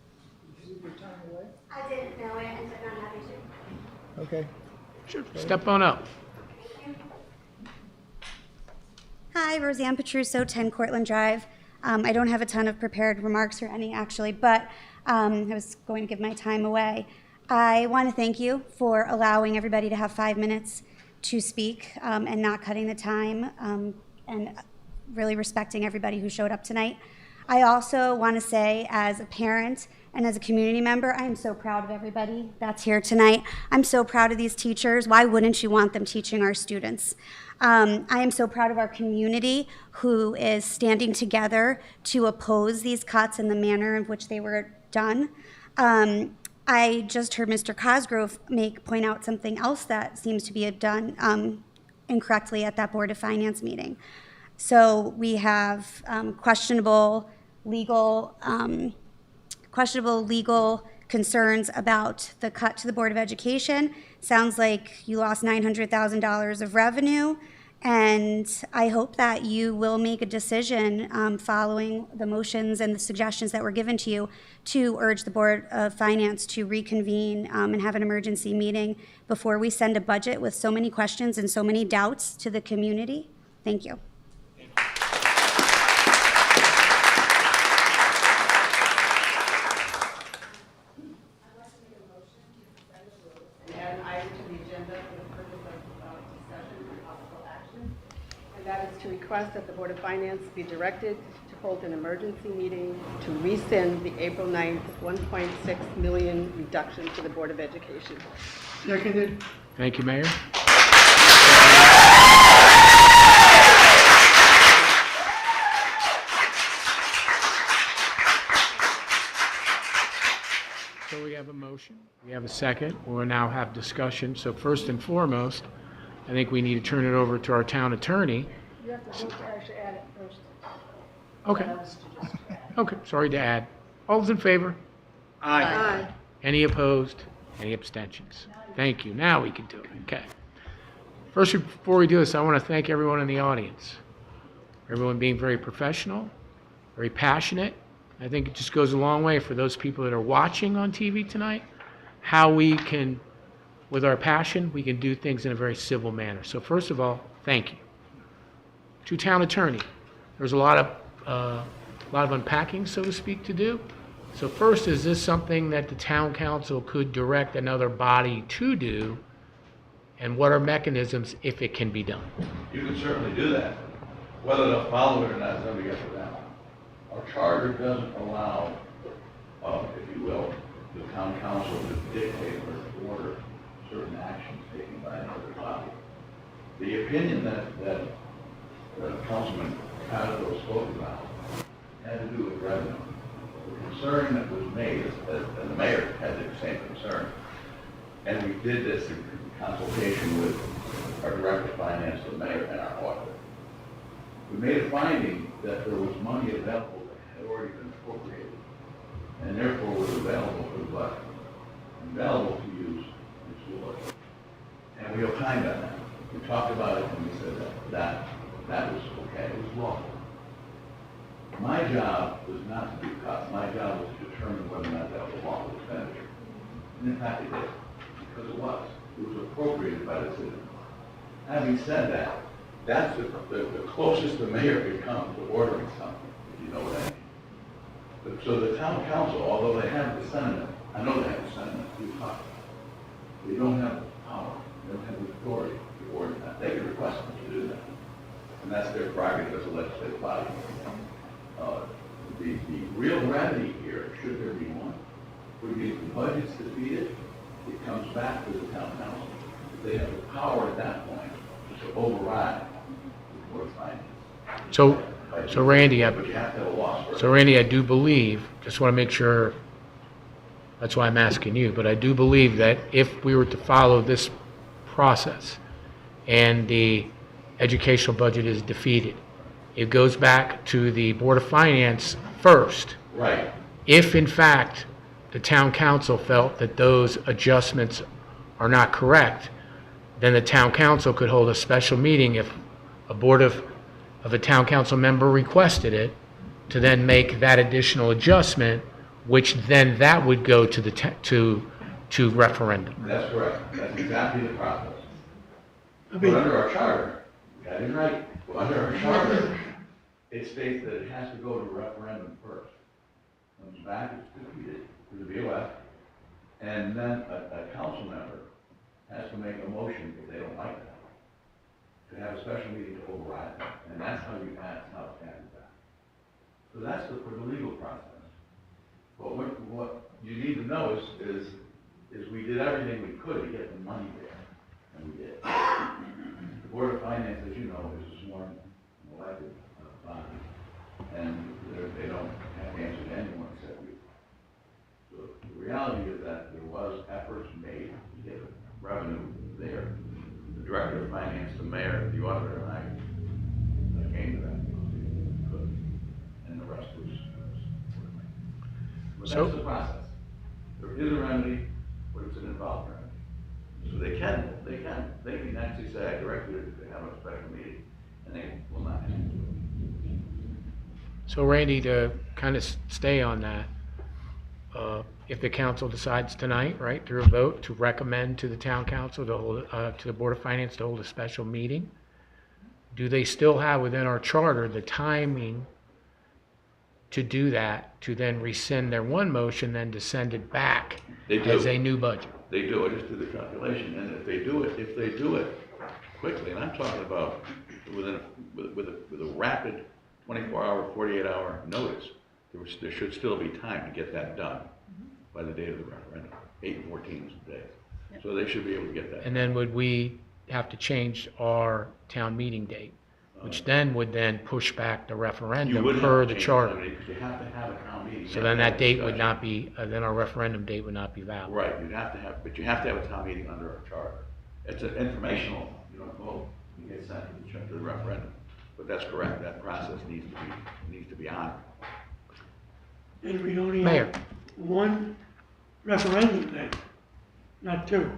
Did you leave your time away? I didn't know it and ended up not having to. Okay. Sure. Step on up. Hi, Roseanne Petruso, 10 Cortland Drive. I don't have a ton of prepared remarks or any actually, but I was going to give my time away. I want to thank you for allowing everybody to have 5 minutes to speak and not cutting the time and really respecting everybody who showed up tonight. I also want to say, as a parent and as a community member, I am so proud of everybody that's here tonight. I'm so proud of these teachers. Why wouldn't you want them teaching our students? I am so proud of our community who is standing together to oppose these cuts in the manner in which they were done. I just heard Mr. Cosgrove point out something else that seems to be done incorrectly at that Board of Finance meeting. So we have questionable legal concerns about the cut to the Board of Education. Sounds like you lost $900,000 of revenue, and I hope that you will make a decision following the motions and the suggestions that were given to you to urge the Board of Finance to reconvene and have an emergency meeting before we send a budget with so many questions and so many doubts to the community. Thank you. That is to request that the Board of Finance be directed to hold an emergency meeting to rescind the April 9th $1.6 million reduction to the Board of Education. Seconded. Thank you, Mayor. So we have a motion. We have a second. We'll now have discussion. So first and foremost, I think we need to turn it over to our town attorney. You have to vote to actually add it first. Okay. Okay, sorry to add. All those in favor? Aye. Any opposed? Any abstentions? Thank you. Now we can do it. Okay. First, before we do this, I want to thank everyone in the audience. Everyone being very professional, very passionate. I think it just goes a long way for those people that are watching on TV tonight, how we can, with our passion, we can do things in a very civil manner. So first of all, thank you. To town attorney, there's a lot of unpacking, so to speak, to do. So first, is this something that the town council could direct another body to do? And what are mechanisms if it can be done? You can certainly do that. Whether they'll follow it or not is going to be up to them. Our charter doesn't allow, if you will, the town council to dictate or to order certain actions taken by another body. The opinion that Councilman Cosgrove spoke about had to do with revenue. The concern that was made, and the mayor had the same concern, And we did this in consultation with our Director of Finance, the Mayor, and our auditor. We made a finding that there was money available that had already been appropriated, and therefore was available for the budget, available to use in school budget. And we opined on that. We talked about it and we said that was okay, it was lawful. My job was not to do cuts. My job was to determine whether or not that was a lawful expenditure. And in fact, it did, because it was. It was appropriated by the citizens. Having said that, that's the closest the mayor could come to ordering something, if you know what I mean. But, so the town council, although they have the sentiment, I know they have the sentiment, we talked about it. They don't have the power, they don't have the authority to order that. They can request them to do that. And that's their prerogative as a legislative body. The real remedy here, should there be one, would be if the budget's defeated, it comes back to the town council. They have the power at that point to override the Board of Finance. So Randy, But you have to have a loss first. So Randy, I do believe, just want to make sure, that's why I'm asking you, but I do believe that if we were to follow this process and the educational budget is defeated, it goes back to the Board of Finance first. Right. If in fact the town council felt that those adjustments are not correct, then the town council could hold a special meeting if a board of a town council member requested it, to then make that additional adjustment, which then that would go to the to referendum. That's correct. That's exactly the process. But under our charter, you got it right. Well, under our charter, it states that it has to go to referendum first. Comes back, it's defeated to the BOF, and then a council member has to make a motion if they don't like that, to have a special meeting to override that, and that's how you pass how it passes that. So that's for the legal process. But what you need to know is we did everything we could to get the money there, and we did. The Board of Finance, as you know, is a sworn elected body, and they don't have to answer to anyone except you. So the reality is that there was efforts made to get revenue there. The Director of Finance, the Mayor, the Auditor, and I came to that conclusion, and the rest was. But So- that's the process. There is a remedy, but it's an involved remedy. So they can actually say, I direct you to have a special meeting, and they will not have to do it. So Randy, to kind of stay on that, if the council decides tonight, right, through a vote, to recommend to the town council to hold, to the Board of Finance to hold a special meeting, do they still have within our charter the timing to do that, to then rescind their one motion, then to send it back They do. as a new budget? They do it, just do the calculation, and if they do it quickly, and I'm talking about with a rapid 24-hour, 48-hour notice, there should still be time to get that done by the date of the referendum. 8 and 14 is the day. So they should be able to get that. And then would we have to change our town meeting date, which then would then push back the You referendum would per have the to change charter? because you have to have a town meeting. So then that date would not be, then our referendum date would not be valid. Right, but you have to have a town meeting under our charter. It's an informational, you don't vote, you get sent to the referendum. But that's correct, that process needs to be honored. And we only Mayor. have one referendum then, not two.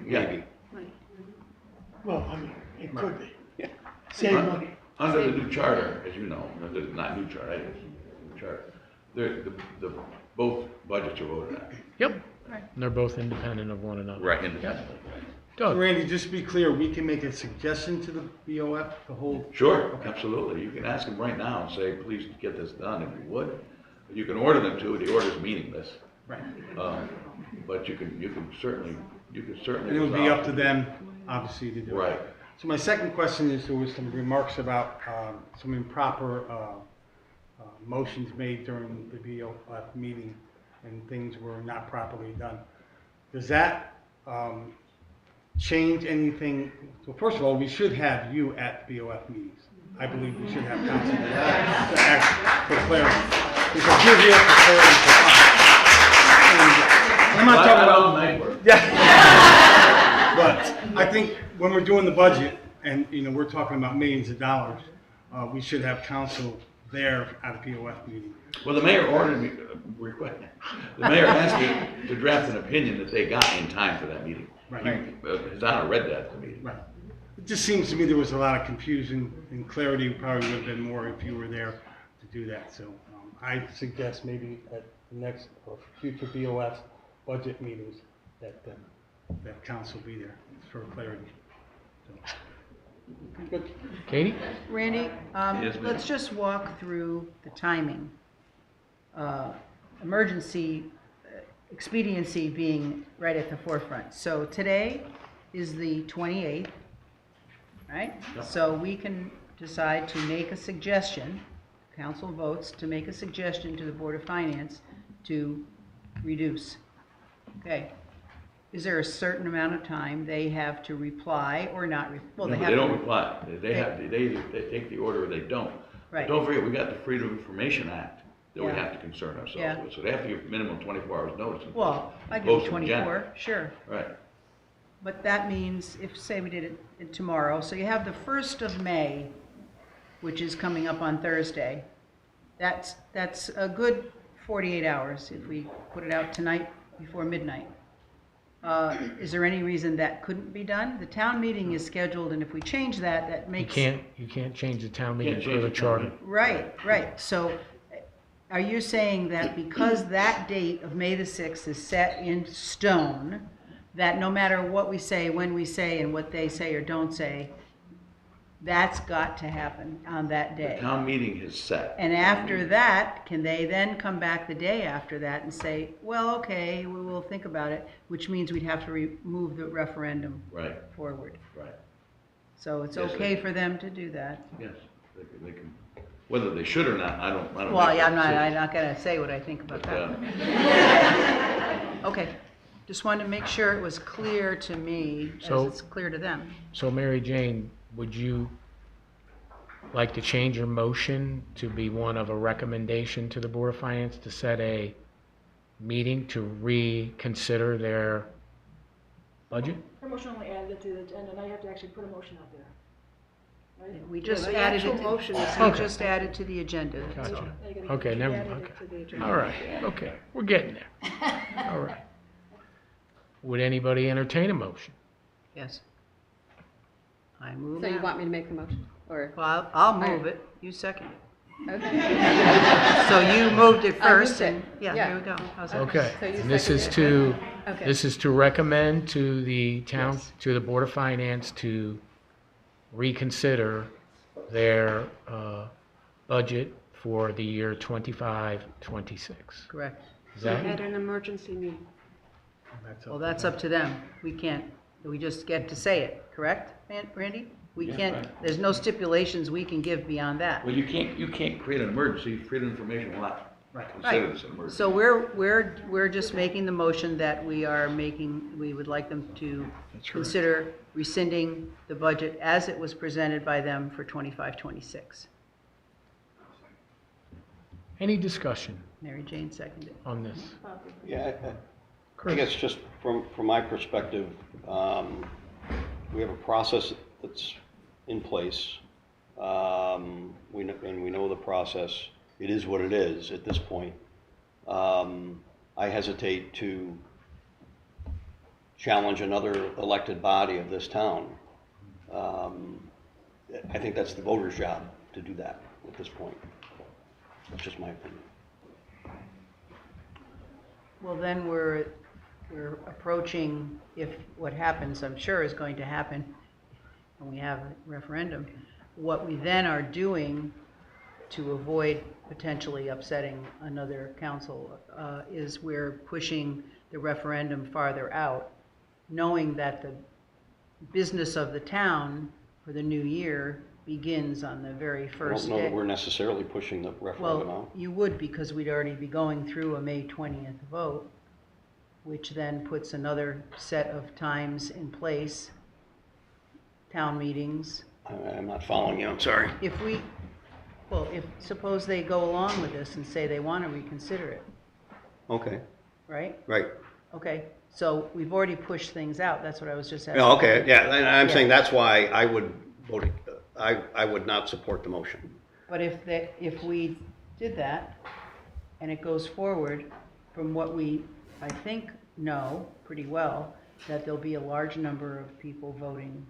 Yeah. Well, I mean, it could be. Save money. Under the new charter, as you know, not new charter, new charter, both budgets are voted on. Yep. And they're both independent of one another. Right, independent. Doug? Randy, just to be clear, we can make a suggestion to the BOF to hold? Sure, absolutely. You can ask them right now and say, please get this done if you would. You can order them to, the order's meaningless. Right. But you can certainly. And it would be up to them, obviously, to do it. Right. So my second question is, there was some remarks about some improper motions made during the BOF meeting and things were not properly done. Does that change anything? So first of all, we should have you at BOF meetings. I believe we should have counsel to act for clarity. Because you're here for clarity for us. And I'm not talking about night work. I think when we're doing the budget, and, you know, we're talking about millions of dollars, we should have council there at a POF meeting. Well, the mayor ordered me, the mayor asked me to draft an opinion that they got in time for that meeting. Right. His Honor read that at the meeting. Right. It just seems to me there was a lot of confusion, and clarity probably would have been more if you were there to do that. So I suggest maybe at the next or future BOS budget meetings that that council be there for clarity. So. Good. Katie? Randy, Yes, ma'am. let's just walk through the timing. Emergency, expediency being right at the forefront. So today is the 28th, right? So we can decide to make a suggestion, council votes to make a suggestion to the Board of Finance to reduce. Okay. Is there a certain amount of time they have to reply or not? Well, No, they but have they to. don't reply. They take the order or they don't. Right. Don't forget, we got the Freedom of Information Act that we Yeah. have to concern ourselves Yeah. with. So they have to give minimum 24 hours notice. Well, I give Post you an agenda. 24, sure. Right. But that means, if, say we did it tomorrow, so you have the 1st of May, which is coming up on Thursday. That's a good 48 hours if we put it out tonight before midnight. Is there any reason that couldn't be done? The town meeting is scheduled, and if we change that, that You makes... can't change the town meeting Can't for change the the town charter. meeting. Right. So are you saying that because that date of May the 6th is set in stone, that no matter what we say, when we say, and what they say or don't say, that's got to happen on that The day? town meeting is set. And after that, can they then come back the day after that and say, well, okay, we will think about it, which means we'd have to remove the referendum Right. forward. Right. So it's Yes, okay for them to do that. Yes. They can, whether they should or not, I don't. Well, make yeah, that I'm decision. not gonna say what I think about But, that. Okay, just wanted to make sure it was clear to me as So- it's clear to them. So Mary Jane, would you like to change your motion to be one of a recommendation to the Board of Finance to set a meeting to reconsider their budget? Her motion only added it to the agenda, and I have to actually put a motion out there. Right? We just the added actual it, motion is- we just added to the agenda. that's Gotcha. all. Now you gotta Okay, get- never, added it okay. to the agenda. All right, okay, we're getting there. All right. Would anybody entertain a motion? Yes. I move So you now. want me to make the motion, or? Well, I'll move it, you second it. Okay. So you moved it I moved first, it. and, yeah, Yeah. here we go. How's that? Okay, So you and this is seconded to, Okay. this is to recommend to the town, Yes. to the Board of Finance to reconsider their budget for the year 25-26. Correct. Is that At an emergency meeting. Well, that's up to them. We can't, we just get to say it, correct, Randy? We Yeah, can't, right. there's no stipulations we can give beyond that. Well, you can't create an emergency. Freedom of Information will not consider this an emergency. So we're just making the motion that we are making, we would like them to consider rescinding the budget as it was presented by them for 25-26. Any discussion Mary Jane seconded. on this? Yeah, I guess just from my perspective, we have a process that's in place. We know the process. It is what it is at this point. I hesitate to challenge another elected body of this town. I think that's the voter's job to do that at this point. That's just my opinion. Well, then we're approaching, if what happens, I'm sure is going to happen, when we have a referendum, what we then are doing to avoid potentially upsetting another council is we're pushing the referendum farther out, knowing that the business of the town for the new year begins on the very I first don't know day. that we're necessarily pushing the referendum Well, out. you would, because we'd already be going through a May 20th vote, which then puts another set of times in place, town meetings. I'm not following you, I'm sorry. If suppose they go along with this and say they want to reconsider it, Okay, right? right. Okay, So we've already pushed things out. That's what I was just asking. Yeah, okay, yeah, and I'm Yeah. saying that's why I would vote, I would not support the motion. But if we did that and it goes forward, from what we, I think, know pretty well, that there'll be a large number of people voting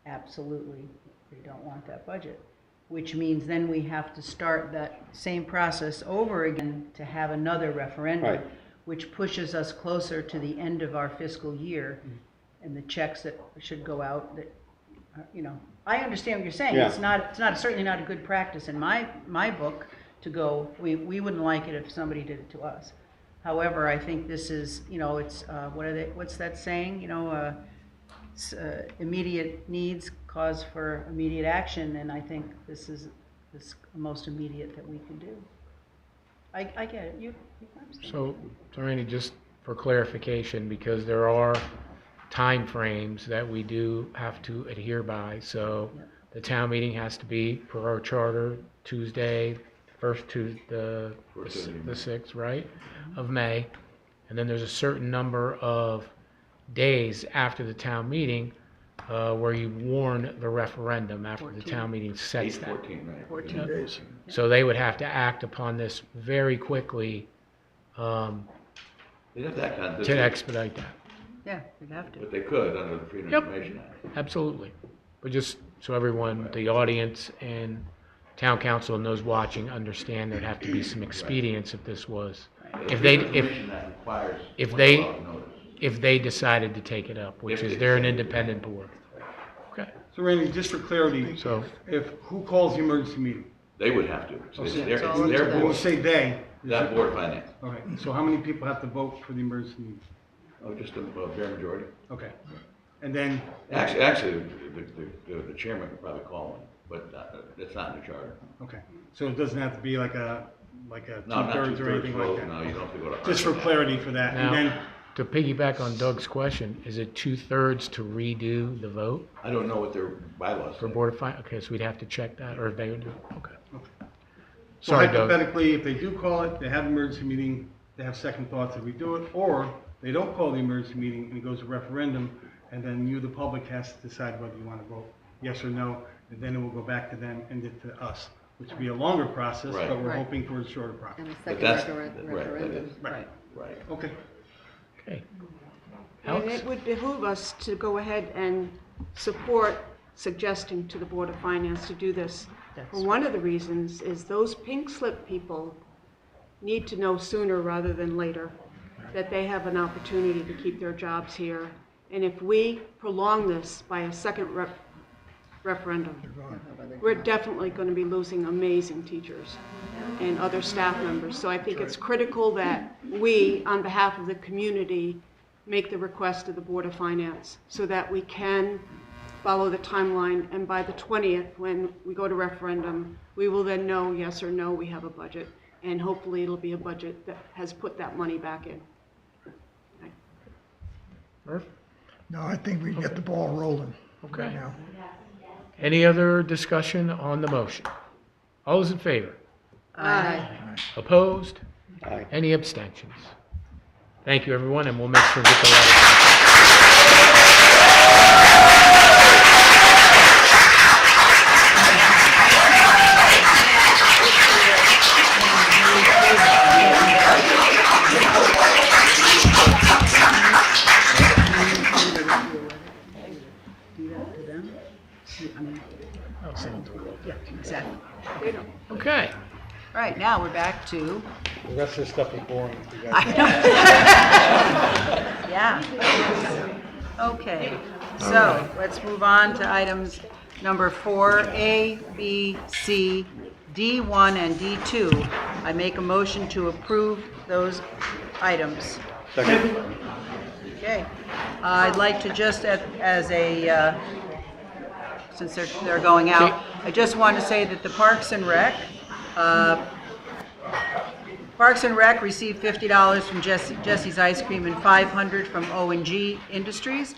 absolutely, they don't want that budget. Which means then we have to start that same process over again to have another referendum. Right. Which pushes us closer to the end of our fiscal year and the checks that should go out that, you know, I understand what you're saying. Yeah. It's not, certainly not a good practice in my book to go, we wouldn't like it if somebody did it to us. However, I think this is, you know, it's, what's that saying? You know, immediate needs cause for immediate action, and I think this is the most immediate that we can do. I get it. You understand. So, Randy, just for clarification, because there are time frames that we do have to adhere by. So the town meeting has to be, per our charter, Tuesday, first Tuesday, the 6th, right, of May. And then there's a certain number of days after the town meeting where you warn the referendum after the town meeting sets that. 14 days. So they would have to act upon this very quickly They'd have to act on this. to expedite that. Yeah, we'd have to. But they could under the Freedom of Information Act. Absolutely. But just so everyone, the audience and town council and those watching understand there'd have to be some expedience if this was, if they decided to take it up, which is they're an independent board. Okay. So Randy, just for clarity, So who calls the emergency meeting? They would have to. So it's Okay. their When you board. say they. That Board of Finance. Okay, so how many people have to vote for the emergency meeting? Oh, just a bare majority. Okay. And then. Actually, the chairman could probably call one, but it's not in the charter. Okay, so it doesn't have to be like a No, not two-thirds or anything like vote. that? No, you don't have to go to. Just for clarity for that, and now, then, to piggyback on Doug's question, is it 2/3 to redo the vote I don't know what their bylaws for say. Board of Finance? Okay, so we'd have to check that, or if they would do, okay. so Sorry, Doug. hypothetically, if they do call it, they have an emergency meeting, they have second thoughts if we do it, or they don't call the emergency meeting and it goes to referendum, and then you, the public, has to decide whether you want to vote yes or no, and then it will go back to them and then to us, which will be a longer process, Right. but we're Right. hoping for a shorter process. And a But second that's, referendum. right, that is. Right. Right. Okay. Okay. And Alex? it would behoove us to go ahead and support suggesting to the Board of Finance to do this. For one of the reasons is those pink slip people need to know sooner rather than later that they have an opportunity to keep their jobs here. And if we prolong this by a second referendum, we're definitely going to be losing amazing teachers and other staff members. So I think it's critical that we, on behalf of the community, make the request to the Board of Finance so that we can follow the timeline, and by the 20th, when we go to referendum, we will then know yes or no, we have a budget, and hopefully it'll be a budget that has put that money back in. Murph? No, I think we can get the ball rolling Okay. right now. Any other discussion on the motion? All those in favor? Aye. Opposed? Aye. Any abstentions? Thank you, everyone, and we'll make sure to get the letter. Do that to them? I mean, yeah, exactly. They don't. Okay. All right, now we're back to. The rest of this stuff is boring. You I guys- know. Yeah. Okay, so let's move on to items number 4A, B, C, D1, and D2. I make a motion to approve those items. Second. Okay. I'd like to just, as a, since they're going out, I just want to say that the Parks and Rec received $50 from Jesse's Ice Cream and $500 from O&G Industries.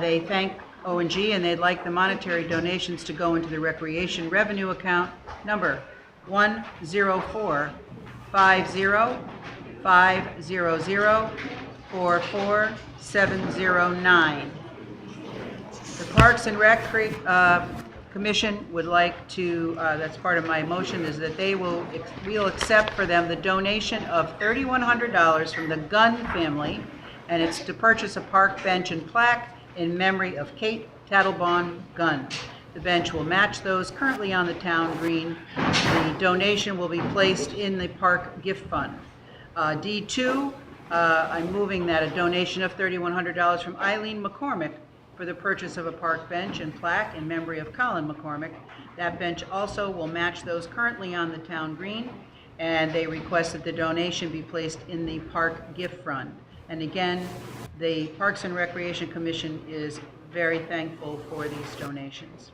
They thank O&G and they'd like the monetary donations to go into the recreation revenue account number 104505004 for 4709. The Parks and Rec Commission would like to, that's part of my motion, is that we'll accept for them the donation of $3,100 from the Gunn family, and it's to purchase a park bench and plaque in memory of Kate Tattlebaum Gunn. The bench will match those currently on the town green. The donation will be placed in the park gift fund. D2, I'm moving that a donation of $3,100 from Eileen McCormick for the purchase of a park bench and plaque in memory of Colin McCormick. That bench also will match those currently on the town green, and they request that the donation be placed in the park gift fund. And again, the Parks and Recreation Commission is very thankful for these donations.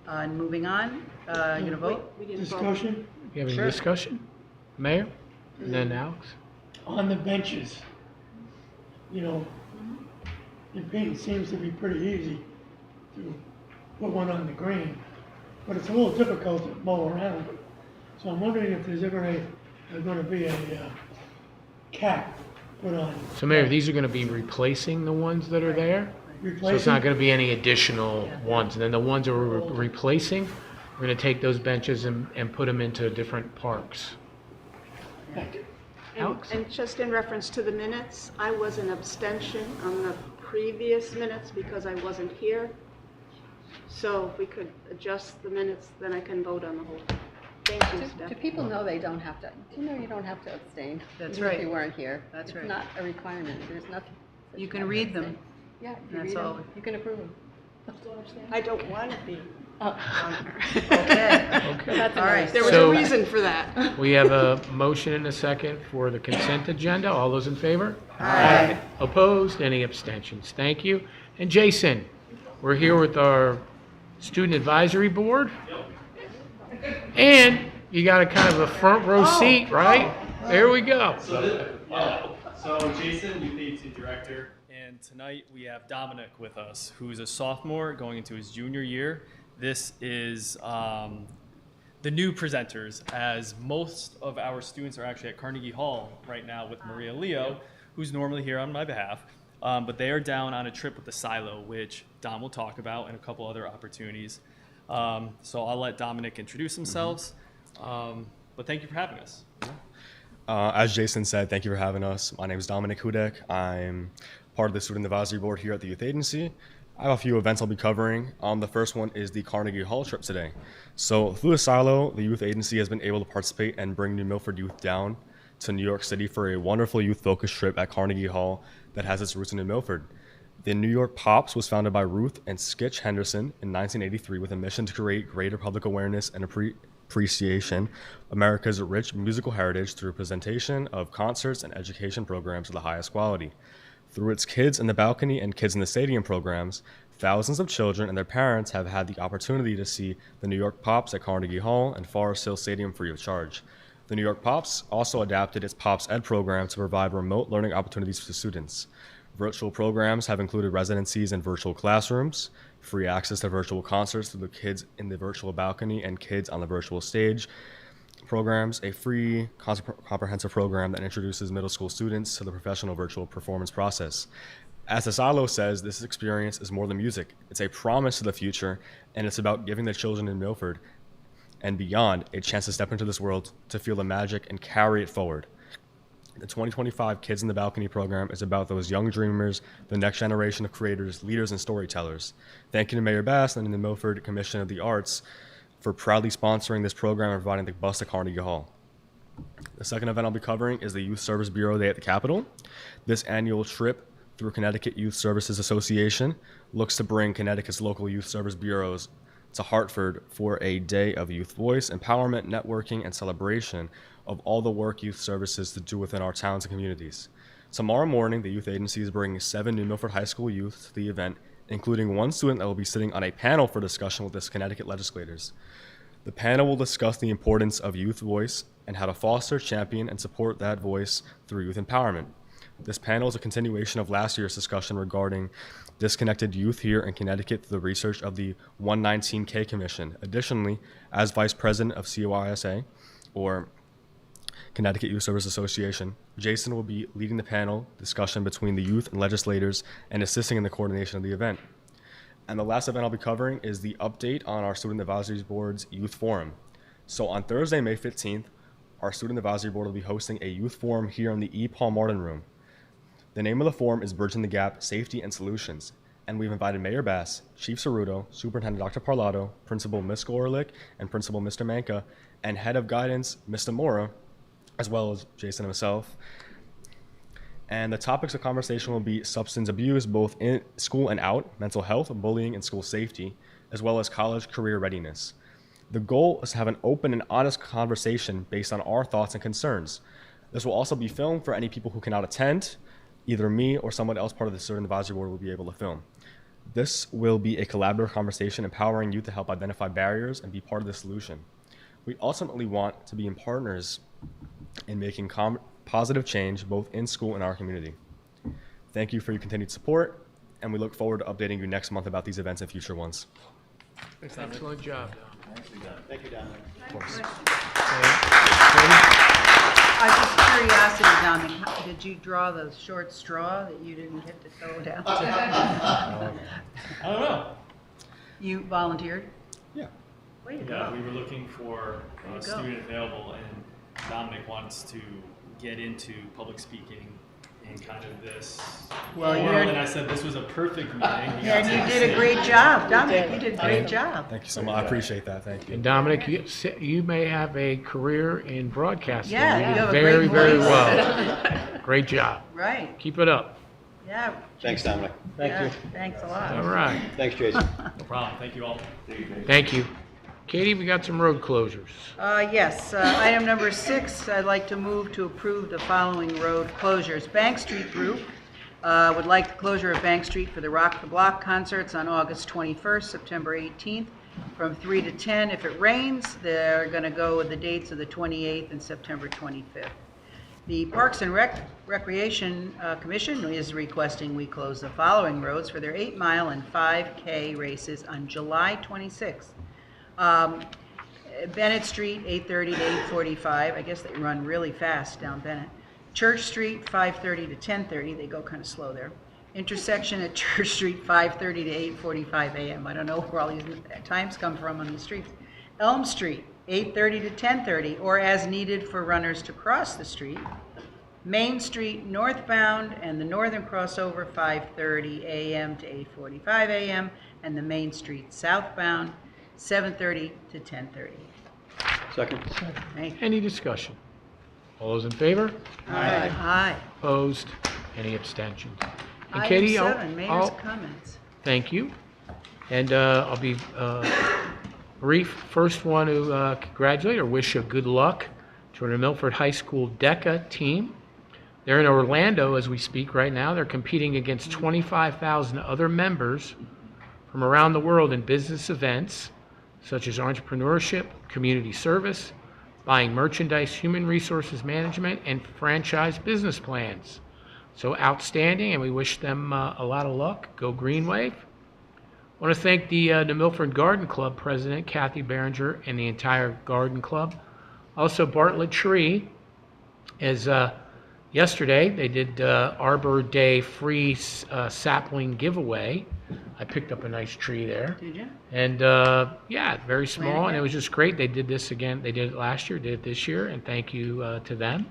And moving on, you gonna vote? We didn't vote. Discussion You have any Sure. discussion? Mayor? And then Alex? on the benches. In paint, it seems to be pretty easy to put one on the green, but it's a little difficult to mow around. So I'm wondering if there's ever going to be a cap put on. So Mayor, these are going to be replacing the ones that are there? So it's not going to be any additional ones. And then the ones that we're replacing, we're going to take those benches and put them into different parks. Alex? And just in reference to the minutes, I was an abstention on the previous minutes because I wasn't here. So if we could adjust the minutes, then I can vote on the whole thing. Thank you, Steph. Do people know they don't have to, you don't have to abstain? That's even right. If you weren't here. That's right. It's not a requirement, there's nothing. that You can have to read them. abstain. Yeah, you That's read all. them, you can approve them. I don't want to be on her. Okay. That's All right. There was So- a reason for that. We have a motion and a second for the consent agenda. All those in favor? Aye. Opposed? Any abstentions? Thank you. And Jason, we're here with our Student Advisory Board. And you got a kind of a front row seat, right? There we go. So Jason, Youth Agency Director, and tonight we have Dominic with us, who's a sophomore going into his junior year. This is the new presenters, as most of our students are actually at Carnegie Hall right now with Maria Leo, who's normally here on my behalf. But they are down on a trip with the Silo, which Dom will talk about, and a couple other opportunities. So I'll let Dominic introduce themselves. But thank you for having us. As Jason said, thank you for having us. My name is Dominic Hudek. I'm part of the Student Advisory Board here at the Youth Agency. I have a few events I'll be covering. The first one is the Carnegie Hall trip today. So through the Silo, the Youth Agency has been able to participate and bring New Milford youth down to New York City for a wonderful youth-focused trip at Carnegie Hall that has its roots in New Milford. The New York Pops was founded by Ruth and Skitch Henderson in 1983 with a mission to create greater public awareness and appreciation America's rich musical heritage through presentation of concerts and education programs of the highest quality. Through its Kids in the Balcony and Kids in the Stadium programs, thousands of children and their parents have had the opportunity to see the New York Pops at Carnegie Hall and Forest Hill Stadium free of charge. The New York Pops also adapted its Pops Ed program to provide remote learning opportunities for students. Virtual programs have included residencies in virtual classrooms, free access to virtual concerts through the Kids in the Virtual Balcony and Kids on the Virtual Stage programs, a free comprehensive program that introduces middle school students to the professional virtual performance process. As the Silo says, this experience is more than music. It's a promise to the future, and it's about giving the children in Milford and beyond a chance to step into this world, to feel the magic and carry it forward. The 2025 Kids in the Balcony program is about those young dreamers, the next generation of creators, leaders, and storytellers. Thank you to Mayor Bass and the Milford Commission of the Arts for proudly sponsoring this program and providing the bus to Carnegie Hall. The second event I'll be covering is the Youth Service Bureau Day at the Capitol. This annual trip through Connecticut Youth Services Association looks to bring Connecticut's local youth service bureaus to Hartford for a day of youth voice, empowerment, networking, and celebration of all the work youth services to do within our towns and communities. Tomorrow morning, the Youth Agency is bringing 7 New Milford High School youth to the event, including one student that will be sitting on a panel for discussion with the Connecticut legislators. The panel will discuss the importance of youth voice and how to foster, champion, and support that voice through youth empowerment. This panel is a continuation of last year's discussion regarding disconnected youth here in Connecticut through the research of the 119K Commission. Additionally, as Vice President of COISA, or Connecticut Youth Service Association. Jason will be leading the panel discussion between the youth and legislators and assisting in the coordination of the event. And the last event I'll be covering is the update on our Student Advisory Board's Youth Forum. So on Thursday, May 15th, our Student Advisory Board will be hosting a youth forum here in the E. Paul Martin Room. The name of the forum is Bridging the Gap, Safety and Solutions. And we've invited Mayor Bass, Chief Ceruto, Superintendent Dr. Parlato, Principal Ms. Gorlick, and Principal Mr. Manka, and Head of Guidance, Mr. Mora, as well as Jason himself. And the topics of conversation will be substance abuse, both in school and out, mental health, bullying, and school safety, as well as college career readiness. The goal is to have an open and honest conversation based on our thoughts and concerns. This will also be filmed for any people who cannot attend. Either me or someone else part of the Student Advisory Board will be able to film. This will be a collaborative conversation empowering youth to help identify barriers and be part of the solution. We ultimately want to be in partners in making positive change both in school and our community. Thank you for your continued support, and we look forward to updating you next month about these events and future ones. Excellent job. Thank you, Dominic. Of course. Just curiosity, Dominic, did you draw the short straw that you didn't get to go down? I don't know. You volunteered? Yeah. Way to Yeah, go. we were looking for Way a to go. student available, and Dominic wants to get into public speaking and kind of this Well, world, you're- and I said this was a perfect meeting. And you did a great job, Dominic, you did a great job. Thank you so much. I appreciate that. Thank you. And Dominic, you may have a career in broadcasting. Yeah, You you did have a very, great very voice. well. Great job. Right, Keep it up. yeah. Thanks, Dominic. Yeah, thanks a lot. All right. Thanks, Jason. No problem. Thank you all. Thank you. Katie, we got some road closures. Yes, item number 6, I'd like to move to approve the following road closures. Bank Street Group would like the closure of Bank Street for the Rock the Block concerts on August 21st, September 18th, from 3 to 10. If it rains, they're going to go with the dates of the 28th and September 25th. The Parks and Recreation Commission is requesting we close the following roads for their 8-mile and 5K races on July 26th. Bennett Street, 8:30 to 8:45. I guess they run really fast down Bennett. Church Street, 5:30 to 10:30. They go kind of slow there. Intersection at Church Street, 5:30 to 8:45 a.m. I don't know where all these times come from on the streets. Elm Street, 8:30 to 10:30, or as needed for runners to cross the street. Main Street northbound and the northern crossover, 5:30 a.m. to 8:45 a.m., and the Main Street southbound, 7:30 to 10:30. Second. Thank you. Any discussion? All those in favor? Aye. Opposed? Any abstentions? And Item Katie, 7, mayor's I'll comments. thank you. And I'll be brief. First, want to congratulate or wish you good luck to the Milford High School DECA team. They're in Orlando as we speak right now. They're competing against 25,000 other members from around the world in business events such as entrepreneurship, community service, buying merchandise, human resources management, and franchise business plans. So outstanding, and we wish them a lot of luck. Go Green Wave. I want to thank the New Milford Garden Club president, Kathy Behringer, and the entire garden club. Also, Bartlett Tree, as yesterday, they did Arbor Day free sapling giveaway. I picked up a nice tree there. Did you? And yeah, very small, and it was just great. They did this again. They did it last year, did it this year, and thank you to them.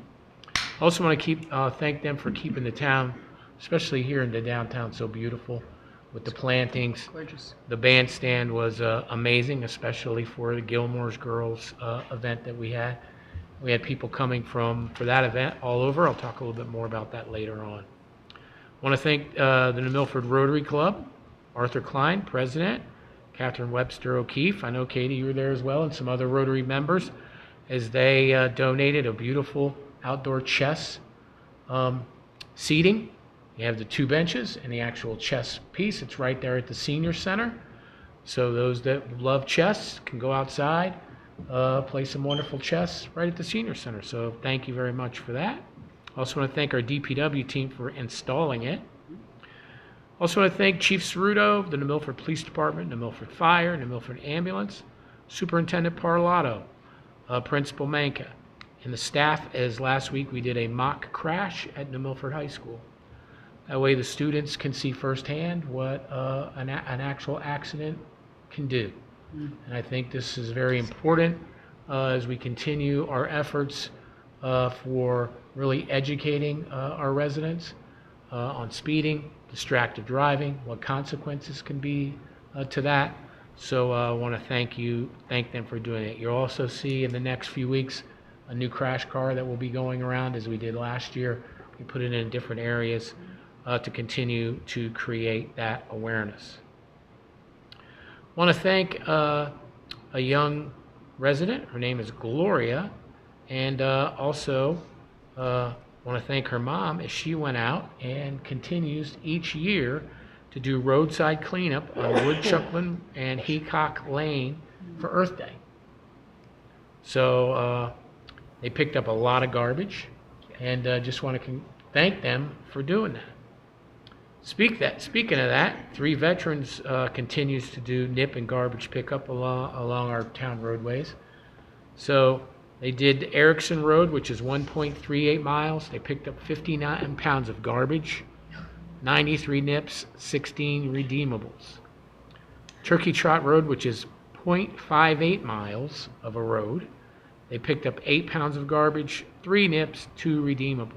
Also want to thank them for keeping the town, especially here in the downtown, so beautiful with the plantings. Gorgeous. The bandstand was amazing, especially for the Gilmore's Girls event that we had. We had people coming for that event all over. I'll talk a little bit more about that later on. I want to thank the New Milford Rotary Club, Arthur Klein, president, Catherine Webster O'Keefe. I know, Katie, you were there as well, and some other Rotary members, as they donated a beautiful outdoor chess seating. You have the 2 benches and the actual chess piece. It's right there at the senior center. So those that love chess can go outside, play some wonderful chess right at the senior center. So thank you very much for that. Also want to thank our DPW team for installing it. Also want to thank Chief Ceruto, the New Milford Police Department, New Milford Fire, New Milford Ambulance, Superintendent Parlato, Principal Manka, And the staff, as last week, we did a mock crash at New Milford High School. That way the students can see firsthand what an actual accident can do. And I think this is very important as we continue our efforts for really educating our residents on speeding, distracted driving, what consequences can be to that. So I want to thank them for doing it. You'll also see in the next few weeks a new crash car that will be going around as we did last year. We put it in different areas to continue to create that awareness. I want to thank a young resident. Her name is Gloria, and also want to thank her mom as she went out and continues each year to do roadside cleanup on Woodchuckland and Heacock Lane for Earth Day. So they picked up a lot of garbage, and just want to thank them for doing that. Speaking of that, Three Veterans continues to do nip and garbage pickup along our town roadways. So they did Erickson Road, which is 1.38 miles. They picked up 59 pounds of garbage, 93 nips, 16 redeemables. Turkey Trot Road, which is 0.58 miles of a road. They picked up 8 pounds of garbage, 3 nips, 2 redeemables.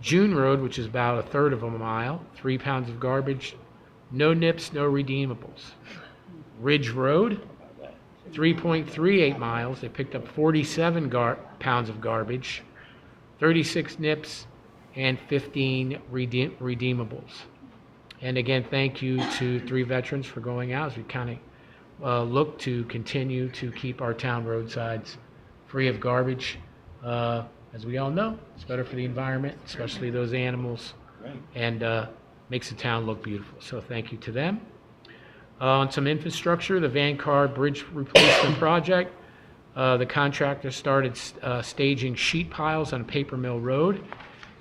June Road, which is about a third of a mile, 3 pounds of garbage, no nips, no redeemables. Ridge Road, 3.38 miles. They picked up 47 pounds of garbage, 36 nips, and 15 redeemables. And again, thank you to Three Veterans for going out as we kind of look to continue to keep our town roadsides free of garbage. As we all know, it's better for the environment, especially those animals, and makes the town look beautiful. So thank you to them. On some infrastructure, the Van Car Bridge Replacement Project, the contractor started staging sheet piles on Paper Mill Road,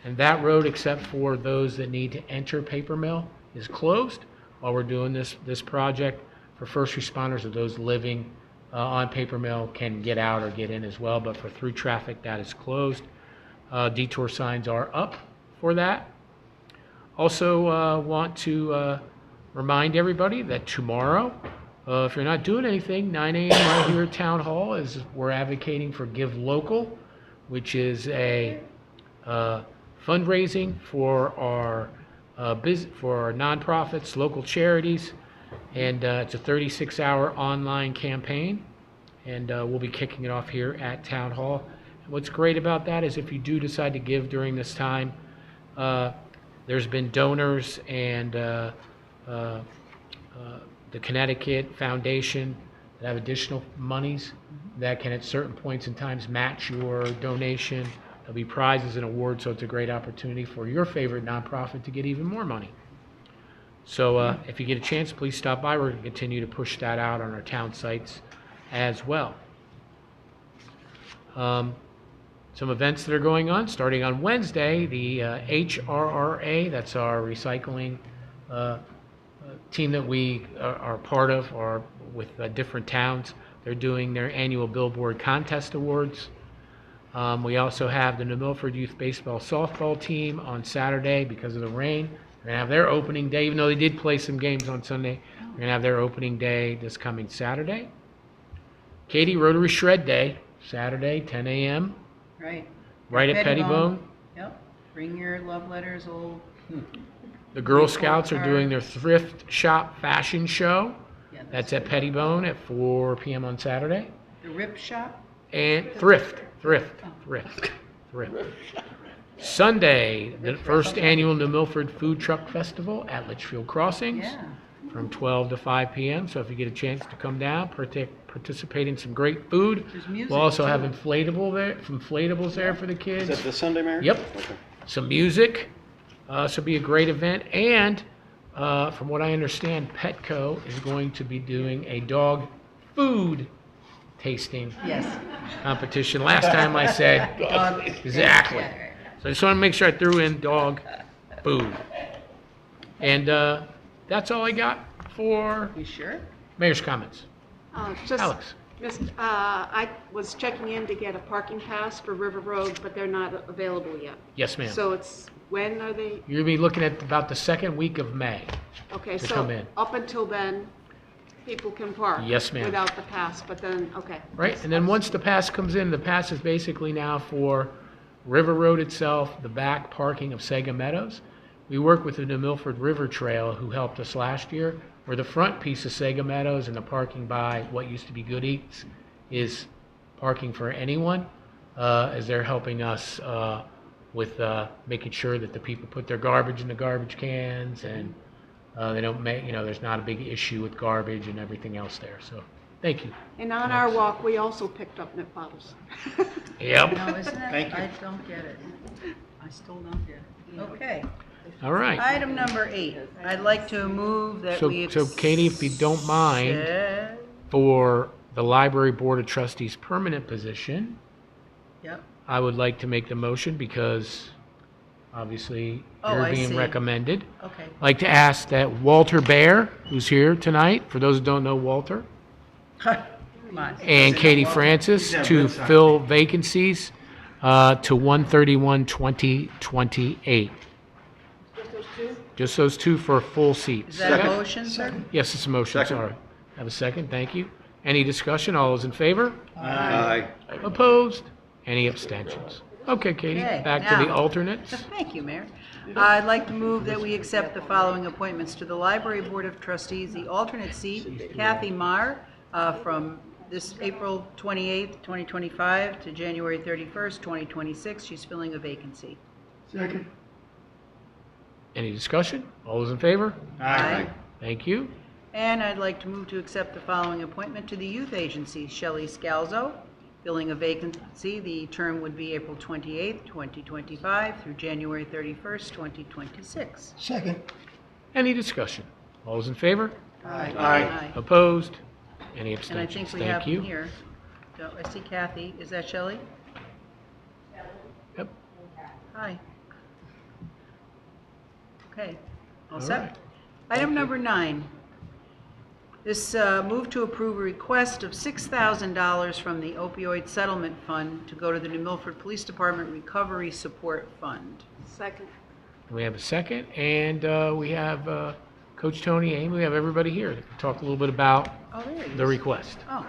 and that road, except for those that need to enter Paper Mill, is closed while we're doing this project. For first responders or those living on Paper Mill can get out or get in as well, but for through traffic, that is closed. Detour signs are up for that. Also want to remind everybody that tomorrow, if you're not doing anything, 9 a.m. right here at Town Hall, is we're advocating for Give Local, which is a fundraising for our nonprofits, local charities, and it's a 36-hour online campaign, and we'll be kicking it off here at Town Hall. And what's great about that is if you do decide to give during this time, there's been donors and the Connecticut Foundation that have additional monies that can at certain points in times match your donation. There'll be prizes and awards, so it's a great opportunity for your favorite nonprofit to get even more money. So if you get a chance, please stop by. We're going to continue to push that out on our town sites as well. Some events that are going on, starting on Wednesday, the HRRA, that's our recycling team that we are part of, or with different towns. They're doing their annual Billboard Contest Awards. We also have the New Milford Youth Baseball Softball team on Saturday because of the rain. They're going to have their opening day, even though they did play some games on Sunday. They're going to have their opening day this coming Saturday. Katie, Rotary Shred Day, Saturday, 10 a.m. Right. Right at Pettibone. Yep. Bring your love letters, old. The Girl Scouts are doing their thrift shop fashion show. Yeah, that's at Pettibone at 4 p.m. on Saturday. The Rip Shop? And thrift. Sunday, the first annual New Milford Food Truck Festival at Litchfield Crossings from 12 to 5 p.m. So if you get a chance to come down, participate in some great food. We'll also have inflatables there for the kids. Is that this Sunday, Mary? Yep. Okay. Some music. So it'll be a great event. And from what I understand, Petco is going to be doing a dog food tasting competition. Last time I said Dog. exactly. So I just want to make sure I threw in dog food. And that's all I got for You sure? mayor's comments. Just Alex. I was checking in to get a parking pass for River Road, but they're not available yet. Yes, ma'am. So it's, when are they? You're gonna be looking at about the second week of May. Okay, to so come in. up until then, people can park. Yes, ma'am. Without the pass, but then, okay. Right, and then once the pass comes in, the pass is basically now for River Road itself, the back parking of Sega Meadows. We work with the New Milford River Trail, who helped us last year, where the front piece of Sega Meadows and the parking by what used to be Good Eats is parking for anyone, as they're helping us with making sure that the people put their garbage in the garbage cans and they don't make, there's not a big issue with garbage and everything else there. So, thank you. And on our walk, we also picked up nip bottles. Yep. No, isn't it? Thank you. I don't get it. I still don't get it. Okay. All right. Item number 8. I'd like to move that we. So Katie, if you don't mind, accept- for the Library Board of Trustees permanent position, Yep. I would like to make the motion because obviously Oh, you're I being see. recommended. Okay. I'd like to ask that Walter Bear, who's here tonight, for those who don't know Walter, Come on. and Katie Francis to fill vacancies to 1/31/2028. Just those two for full seats. Is that a motion, sir? Yes, it's a motion, sorry. Have a second, thank you. Any discussion? All those in favor? Aye. Opposed? Any abstentions? Okay, Katie, Okay, back to the now- alternates. Thank you, Mayor. I'd like to move that we accept the following appointments to the Library Board of Trustees. The alternate seat, Kathy Marr, from this April 28th, 2025 to January 31st, 2026. She's filling a vacancy. Second. Any discussion? All those in favor? Aye. Thank you. And I'd like to move to accept the following appointment to the Youth Agency, Shelley Scalzo, filling a vacancy. The term would be April 28th, 2025 through January 31st, 2026. Second. Any discussion? All those in favor? Aye. Opposed? Any And I abstentions? think we have Thank them you. here. So I see Kathy. Is that Shelley? Yep. Hi. Okay. All All set? right. Item number 9. This move to approve a request of $6,000 from the opioid settlement fund to go to the New Milford Police Department Recovery Support Fund. Second. We have a second, and we have Coach Tony, Amy, we have everybody here that can talk a little bit about Oh, there he the is. request. Oh.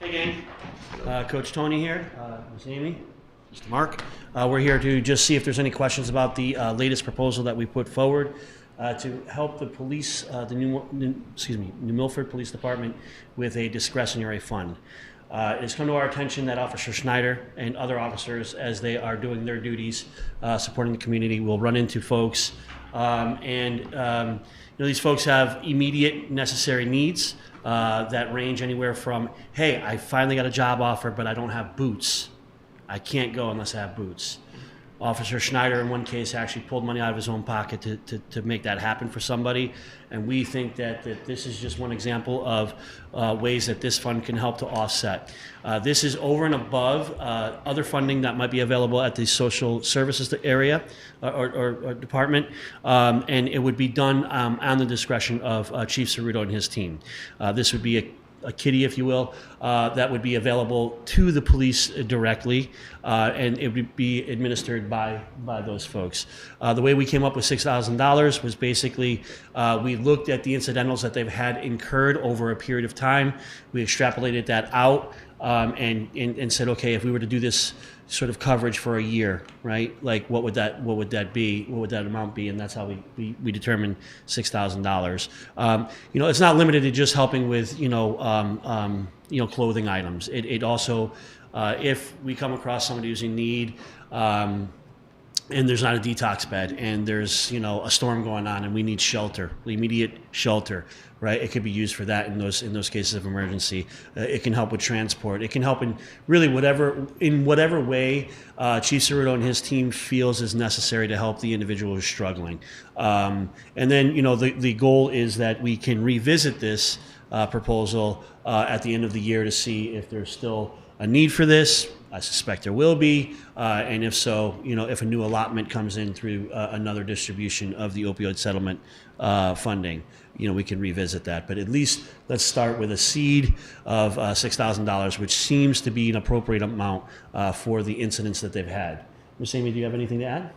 Hey, gang. Coach Tony here, Ms. Amy, Mr. Mark. We're here to just see if there's any questions about the latest proposal that we put forward to help the police, New Milford Police Department with a discretionary fund. It has come to our attention that Officer Schneider and other officers, as they are doing their duties supporting the community, will run into folks. These folks have immediate necessary needs that range anywhere from, hey, I finally got a job offer, but I don't have boots. I can't go unless I have boots. Officer Schneider, in one case, actually pulled money out of his own pocket to make that happen for somebody. And we think that this is just one example of ways that this fund can help to offset. This is over and above other funding that might be available at the social services area or department. And it would be done on the discretion of Chief Cerruto and his team. This would be a kitty, if you will, that would be available to the police directly, and it would be administered by those folks. The way we came up with $6,000 was basically we looked at the incidentals that they've had incurred over a period of time. We extrapolated that out and said, okay, if we were to do this sort of coverage for a year, right? Like what would that be? What would that amount be? And that's how we determined $6,000. It's not limited to just helping with clothing items. It also, if we come across somebody who's in need, and there's not a detox bed, and there's a storm going on, and we need shelter, immediate shelter, right? It could be used for that in those cases of emergency. It can help with transport. It can help in really whatever way Chief Cerruto and his team feels is necessary to help the individual who's struggling. And then the goal is that we can revisit this proposal at the end of the year to see if there's still a need for this? I suspect there will be, and if so, if a new allotment comes in through another distribution of the opioid settlement funding, we can revisit that. But at least let's start with a seed of $6,000, which seems to be an appropriate amount for the incidents that they've had. Ms. Amy, do you have anything to add?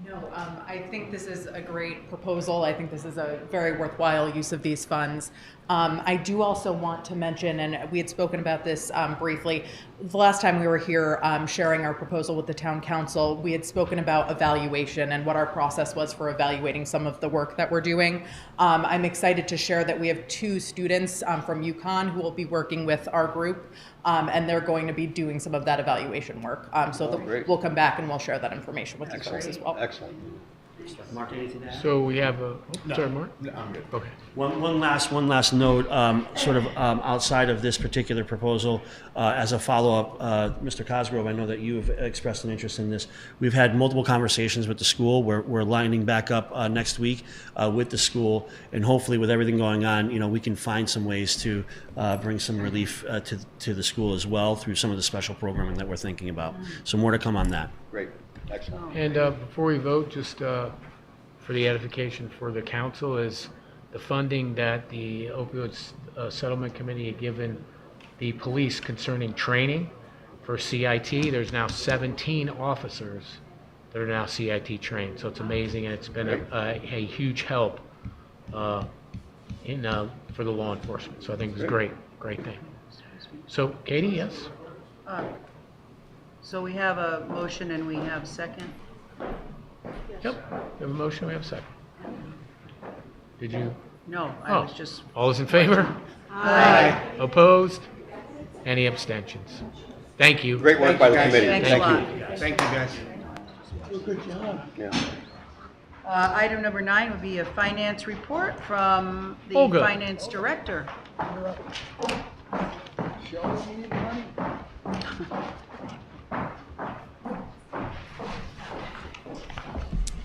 No, I think this is a great proposal. I think this is a very worthwhile use of these funds. I do also want to mention, and we had spoken about this briefly, the last time we were here sharing our proposal with the town council, we had spoken about evaluation and what our process was for evaluating some of the work that we're doing. I'm excited to share that we have 2 students from UConn who will be working with our group, and they're going to be doing some of that evaluation work. We'll come back and we'll share that information with you folks as well. Excellent. Mark, anything to add? So we have a, sorry, Mark? No, I'm good. Okay. One last note, outside of this particular proposal, as a follow-up, Mr. Cosgrove, I know that you've expressed an interest in this. We've had multiple conversations with the school. We're lining back up next week with the school, and hopefully with everything going on, we can find some ways to bring some relief to the school as well through some of the special programming that we're thinking about. So more to come on that. Great. Excellent. And before we vote, just for the edification for the council, is the funding that the opioid settlement committee had given the police concerning training for CIT. There's now 17 officers that are now CIT trained. So it's amazing, and it's been a huge help for the law enforcement. So I think it's a great thing. So Katie, yes? So we have a motion and we have second. Yep, we have a motion, we have a second. Did you? No, I was just. All those in favor? Aye. Opposed? Any abstentions? Thank you. Great work by the committee. Thanks a lot. Thank you, guys. Good job. Yeah. Item number 9 would be a finance report from the Olga. finance director.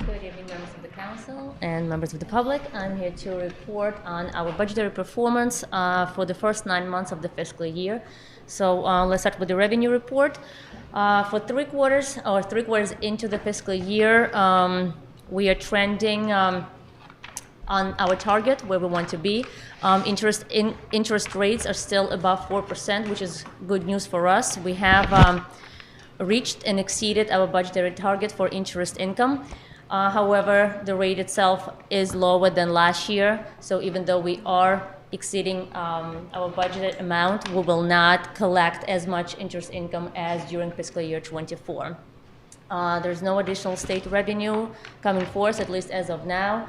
Good evening, members of the council and members of the public. I'm here to report on our budgetary performance for the first 9 months of the fiscal year. So let's start with the revenue report. For 3 quarters into the fiscal year, we are trending on our target where we want to be. Interest rates are still above 4%, which is good news for us. We have reached and exceeded our budgetary target for interest income. However, the rate itself is lower than last year, so even though we are exceeding our budgeted amount, we will not collect as much interest income as during fiscal year 24. There's no additional state revenue coming forth, at least as of now.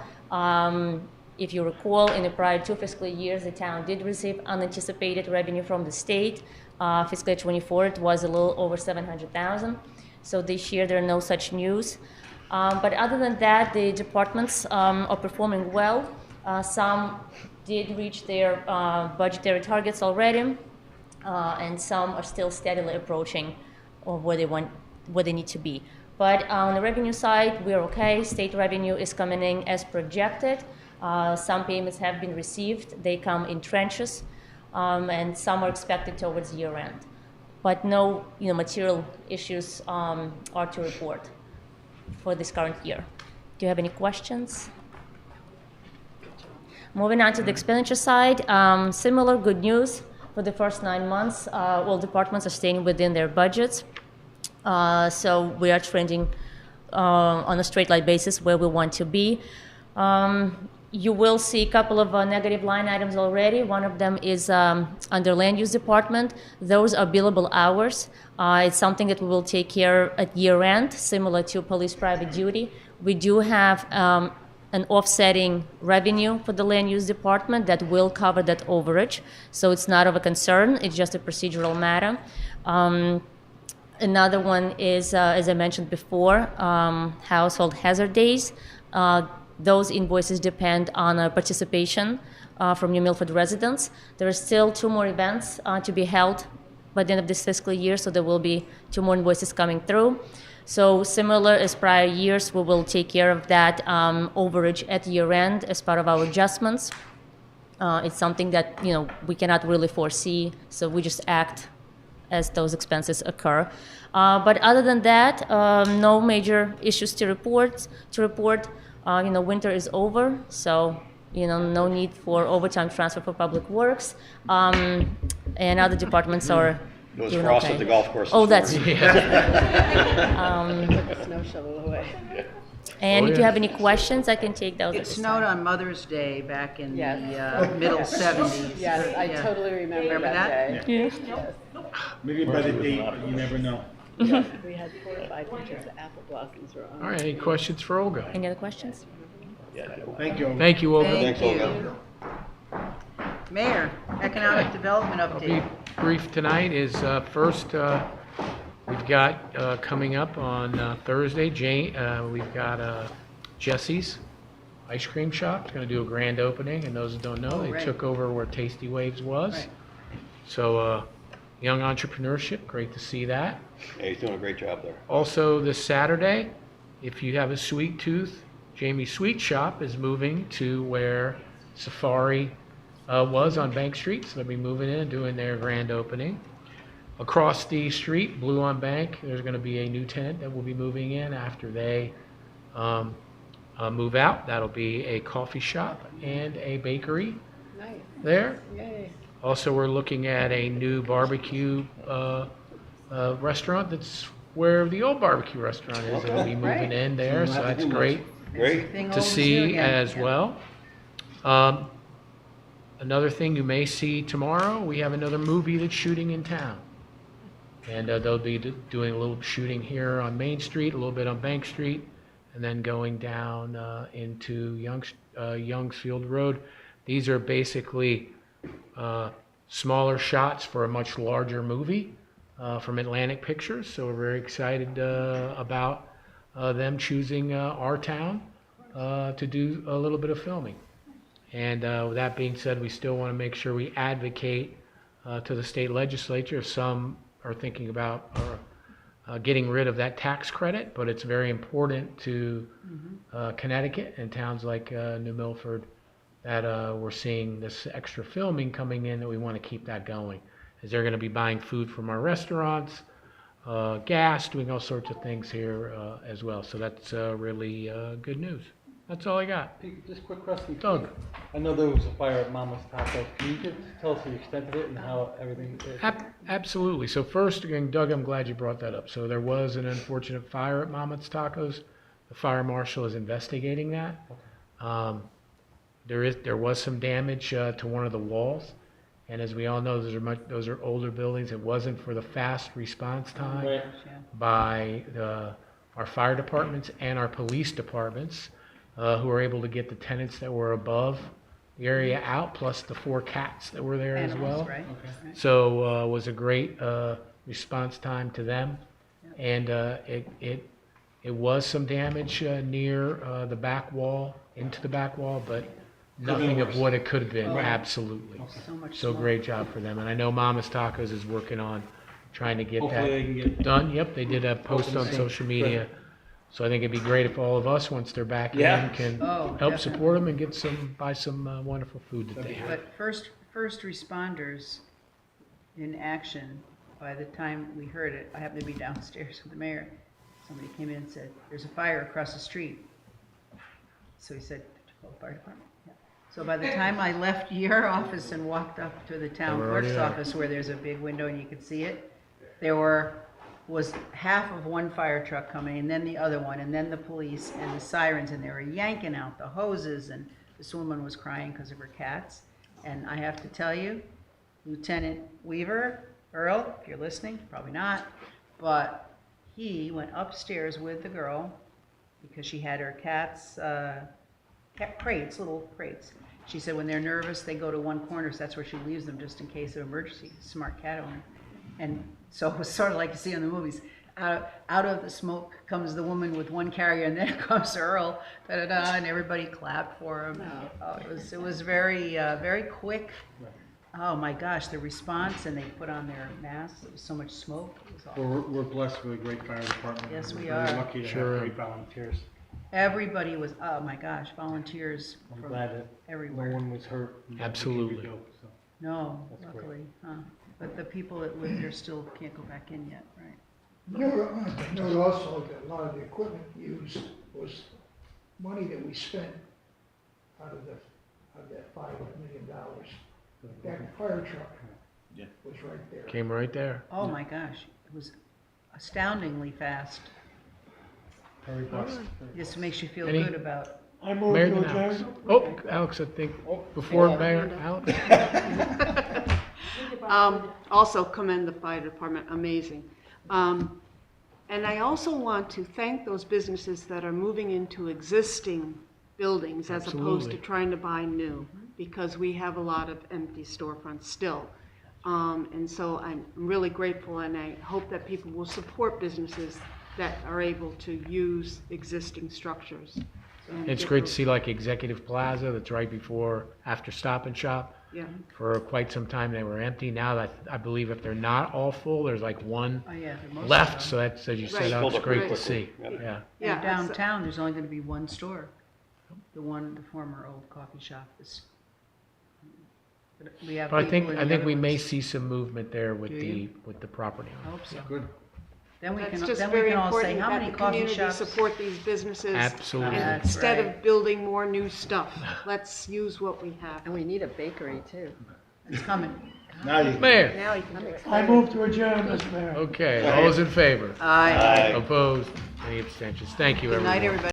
If you recall, in the prior 2 fiscal years, the town did receive unanticipated revenue from the state. Fiscal year 24, it was a little over $700,000. So this year, there are no such news. But other than that, the departments are performing well. Some did reach their budgetary targets already, and some are still steadily approaching where they need to be. But on the revenue side, we're okay. State revenue is coming in as projected. Some payments have been received. They come in tranches, and some are expected towards year end. But no, material issues are to report for this current year. Do you have any questions? Moving on to the expenditure side, similar good news for the first 9 months. All departments are staying within their budgets. So we are trending on a straight line basis where we want to be. You will see a couple of negative line items already. One of them is under land use department. Those are billable hours. It's something that we will take care at year end, similar to police private duty. We do have an offsetting revenue for the land use department that will cover that overage. So it's not of a concern. It's just a procedural matter. Another one is, as I mentioned before, household hazard days. Those invoices depend on participation from New Milford residents. There are still 2 more events to be held by the end of this fiscal year, so there will be 2 more invoices coming through. So similar as prior years, we will take care of that overage at year end as part of our adjustments. It's something that we cannot really foresee, so we just act as those expenses occur. But other than that, no major issues to report. Winter is over, so no need for overtime transfer for public works, and other departments are It was doing frost okay. at the golf course. Oh, this that's. morning. Put the snow shovel away. And Oh, if you yeah. have any questions, I can take those. It at this snowed time. on Mother's Day back in Yes. the middle 70s. Yes, I totally remember that day. Yes. Maybe by the date, you never know. Yes, we had 4 or 5 pictures of apple blossoms were on. All right, any questions for Olga? Any other questions? Thank you. Thank you, Olga. Thank you. Mayor, economic development I'll be update. brief tonight is first, we've got coming up on Thursday, we've got Jesse's Ice Cream Shop. It's going to do a grand opening, and those that don't know, they right. took over where Tasty Waves was. Right. So young entrepreneurship, great to see that. Yeah, he's doing a great job there. Also this Saturday, if you have a sweet tooth, Jamie's Sweet Shop is moving to where Safari was on Bank Street, so they'll be moving in and doing their grand opening. Across the street, Blue on Bank, there's going to be a new tenant that will be moving in after they move out. That'll be a coffee shop and a bakery Nice. there. Yay. Also, we're looking at a new barbecue restaurant that's where the old barbecue restaurant is. It'll be moving Right. in there, so that's great Great. Thing to over see here again. as Yeah. well. Another thing you may see tomorrow, we have another movie that's shooting in town. And they'll be doing a little shooting here on Main Street, a little bit on Bank Street, and then going down into Youngsfield Road. These are basically smaller shots for a much larger movie from Atlantic Pictures. So we're very excited about them choosing our town to do a little bit of filming. And with that being said, we still want to make sure we advocate to the state legislature. Some are thinking about getting rid of that tax credit, but it's very important to Connecticut and towns like New Milford that we're seeing this extra filming coming in, that we want to keep that going, as they're going to be buying food from our restaurants, gas, doing all sorts of things here as well. So that's really good news. That's all I got. Hey, just a quick question. Doug. I know there was a fire at Mama's Taco. Can you just tell us the extent of it and how everything is? Absolutely. So first, again, Doug, I'm glad you brought that up. So there was an unfortunate fire at Mama's Tacos. The fire marshal is investigating that. There was some damage to one of the walls, and as we all know, those are older buildings. It wasn't for the fast response time Right. by our fire departments and our police departments, who were able to get the tenants that were above the area out, plus the 4 cats that were there as Animals, well. right? Okay. So it was a great response time to them, and it was some damage near the back wall, into the back wall, but nothing of what it could have been. Oh. Absolutely. So much So smoke. great job for them, and I know Mama's Tacos is working on trying to get Hopefully they can that get- done. Yep, they did a post on Open social soon. media. So I think it'd be great if all of us, once they're back Yeah. in, can Oh, help definitely. support them and buy some wonderful food that they have. But first responders in action, by the time we heard it, I happened to be downstairs with the mayor. Somebody came in and said, "There's a fire across the street." So he said, "Did you call the fire department?" Yeah. So by the time I left your office and walked up to the town They were already clerk's there. office, where there's a big window and you could see it, there was half of one fire truck coming, and then the other one, and then the police and the sirens, and they were yanking out the hoses, and this woman was crying because of her cats. And I have to tell you, Lieutenant Weaver, Earl, if you're listening, probably not, but he went upstairs with the girl because she had her cats, cat crates, little crates. She said when they're nervous, they go to one corner, so that's where she leaves them just in case of emergency. Smart cat owner. And so it was sort of like you see in the movies. Out of the smoke comes the woman with one carrier, and then comes Earl, da-da-da, and everybody clapped for him. Oh, it was very, very quick. Oh my gosh, the response, and they put on their masks. There was so much smoke. It was awful. Well, we're blessed with a great fire department. Yes, we We're are. very lucky to Sure. have great volunteers. Everybody was, oh my gosh, volunteers I'm from glad that everywhere. no one was hurt. and that we can Absolutely. rebuild, so. No, That's great. luckily, huh? But the people that live there still can't go back in yet, right? Note also that a lot of the equipment used was money that we spent out of that $5 million. That fire truck was right there. Came right there. Oh my gosh, it was astoundingly fast. Just makes you feel Any- good about. I move Mayor to and Alex. adjourn. Oh, Alex, I think, before Mayor, Alex? Also commend the fire department, amazing. And I also want to thank those businesses that are moving into existing buildings as opposed to Absolutely. trying to buy new, because we have a lot of empty storefronts still. And so I'm really grateful, and I hope that people will support businesses that are able to use existing structures. and It's get great to those- see like Executive Plaza, that's right before, after Stop and Shop. Yeah. For quite some time, they were empty. Now that, I believe if they're not all full, there's like one Oh, yeah, they're mostly left, done. so that's, as you said, Right. that's great to Right. see. Yeah. Yeah. Yeah, And downtown, there's only gonna be one store. The former old coffee shop is. We have But I people think, in I the think other we may ones. see some movement there with Do the, you? with the property I owners. hope so. Good. Then we That's can, just then we very can all say, important how that many the coffee community shops? support these businesses. Absolutely. and That's Instead right. of building more new stuff, let's use what we have. And we need a bakery too. It's coming. Now you. Mayor? Now you can. I move to adjourn, Mr. Mayor. Okay, all those in favor? Aye. Opposed? Any abstentions? Thank you, Good everyone. night, everybody.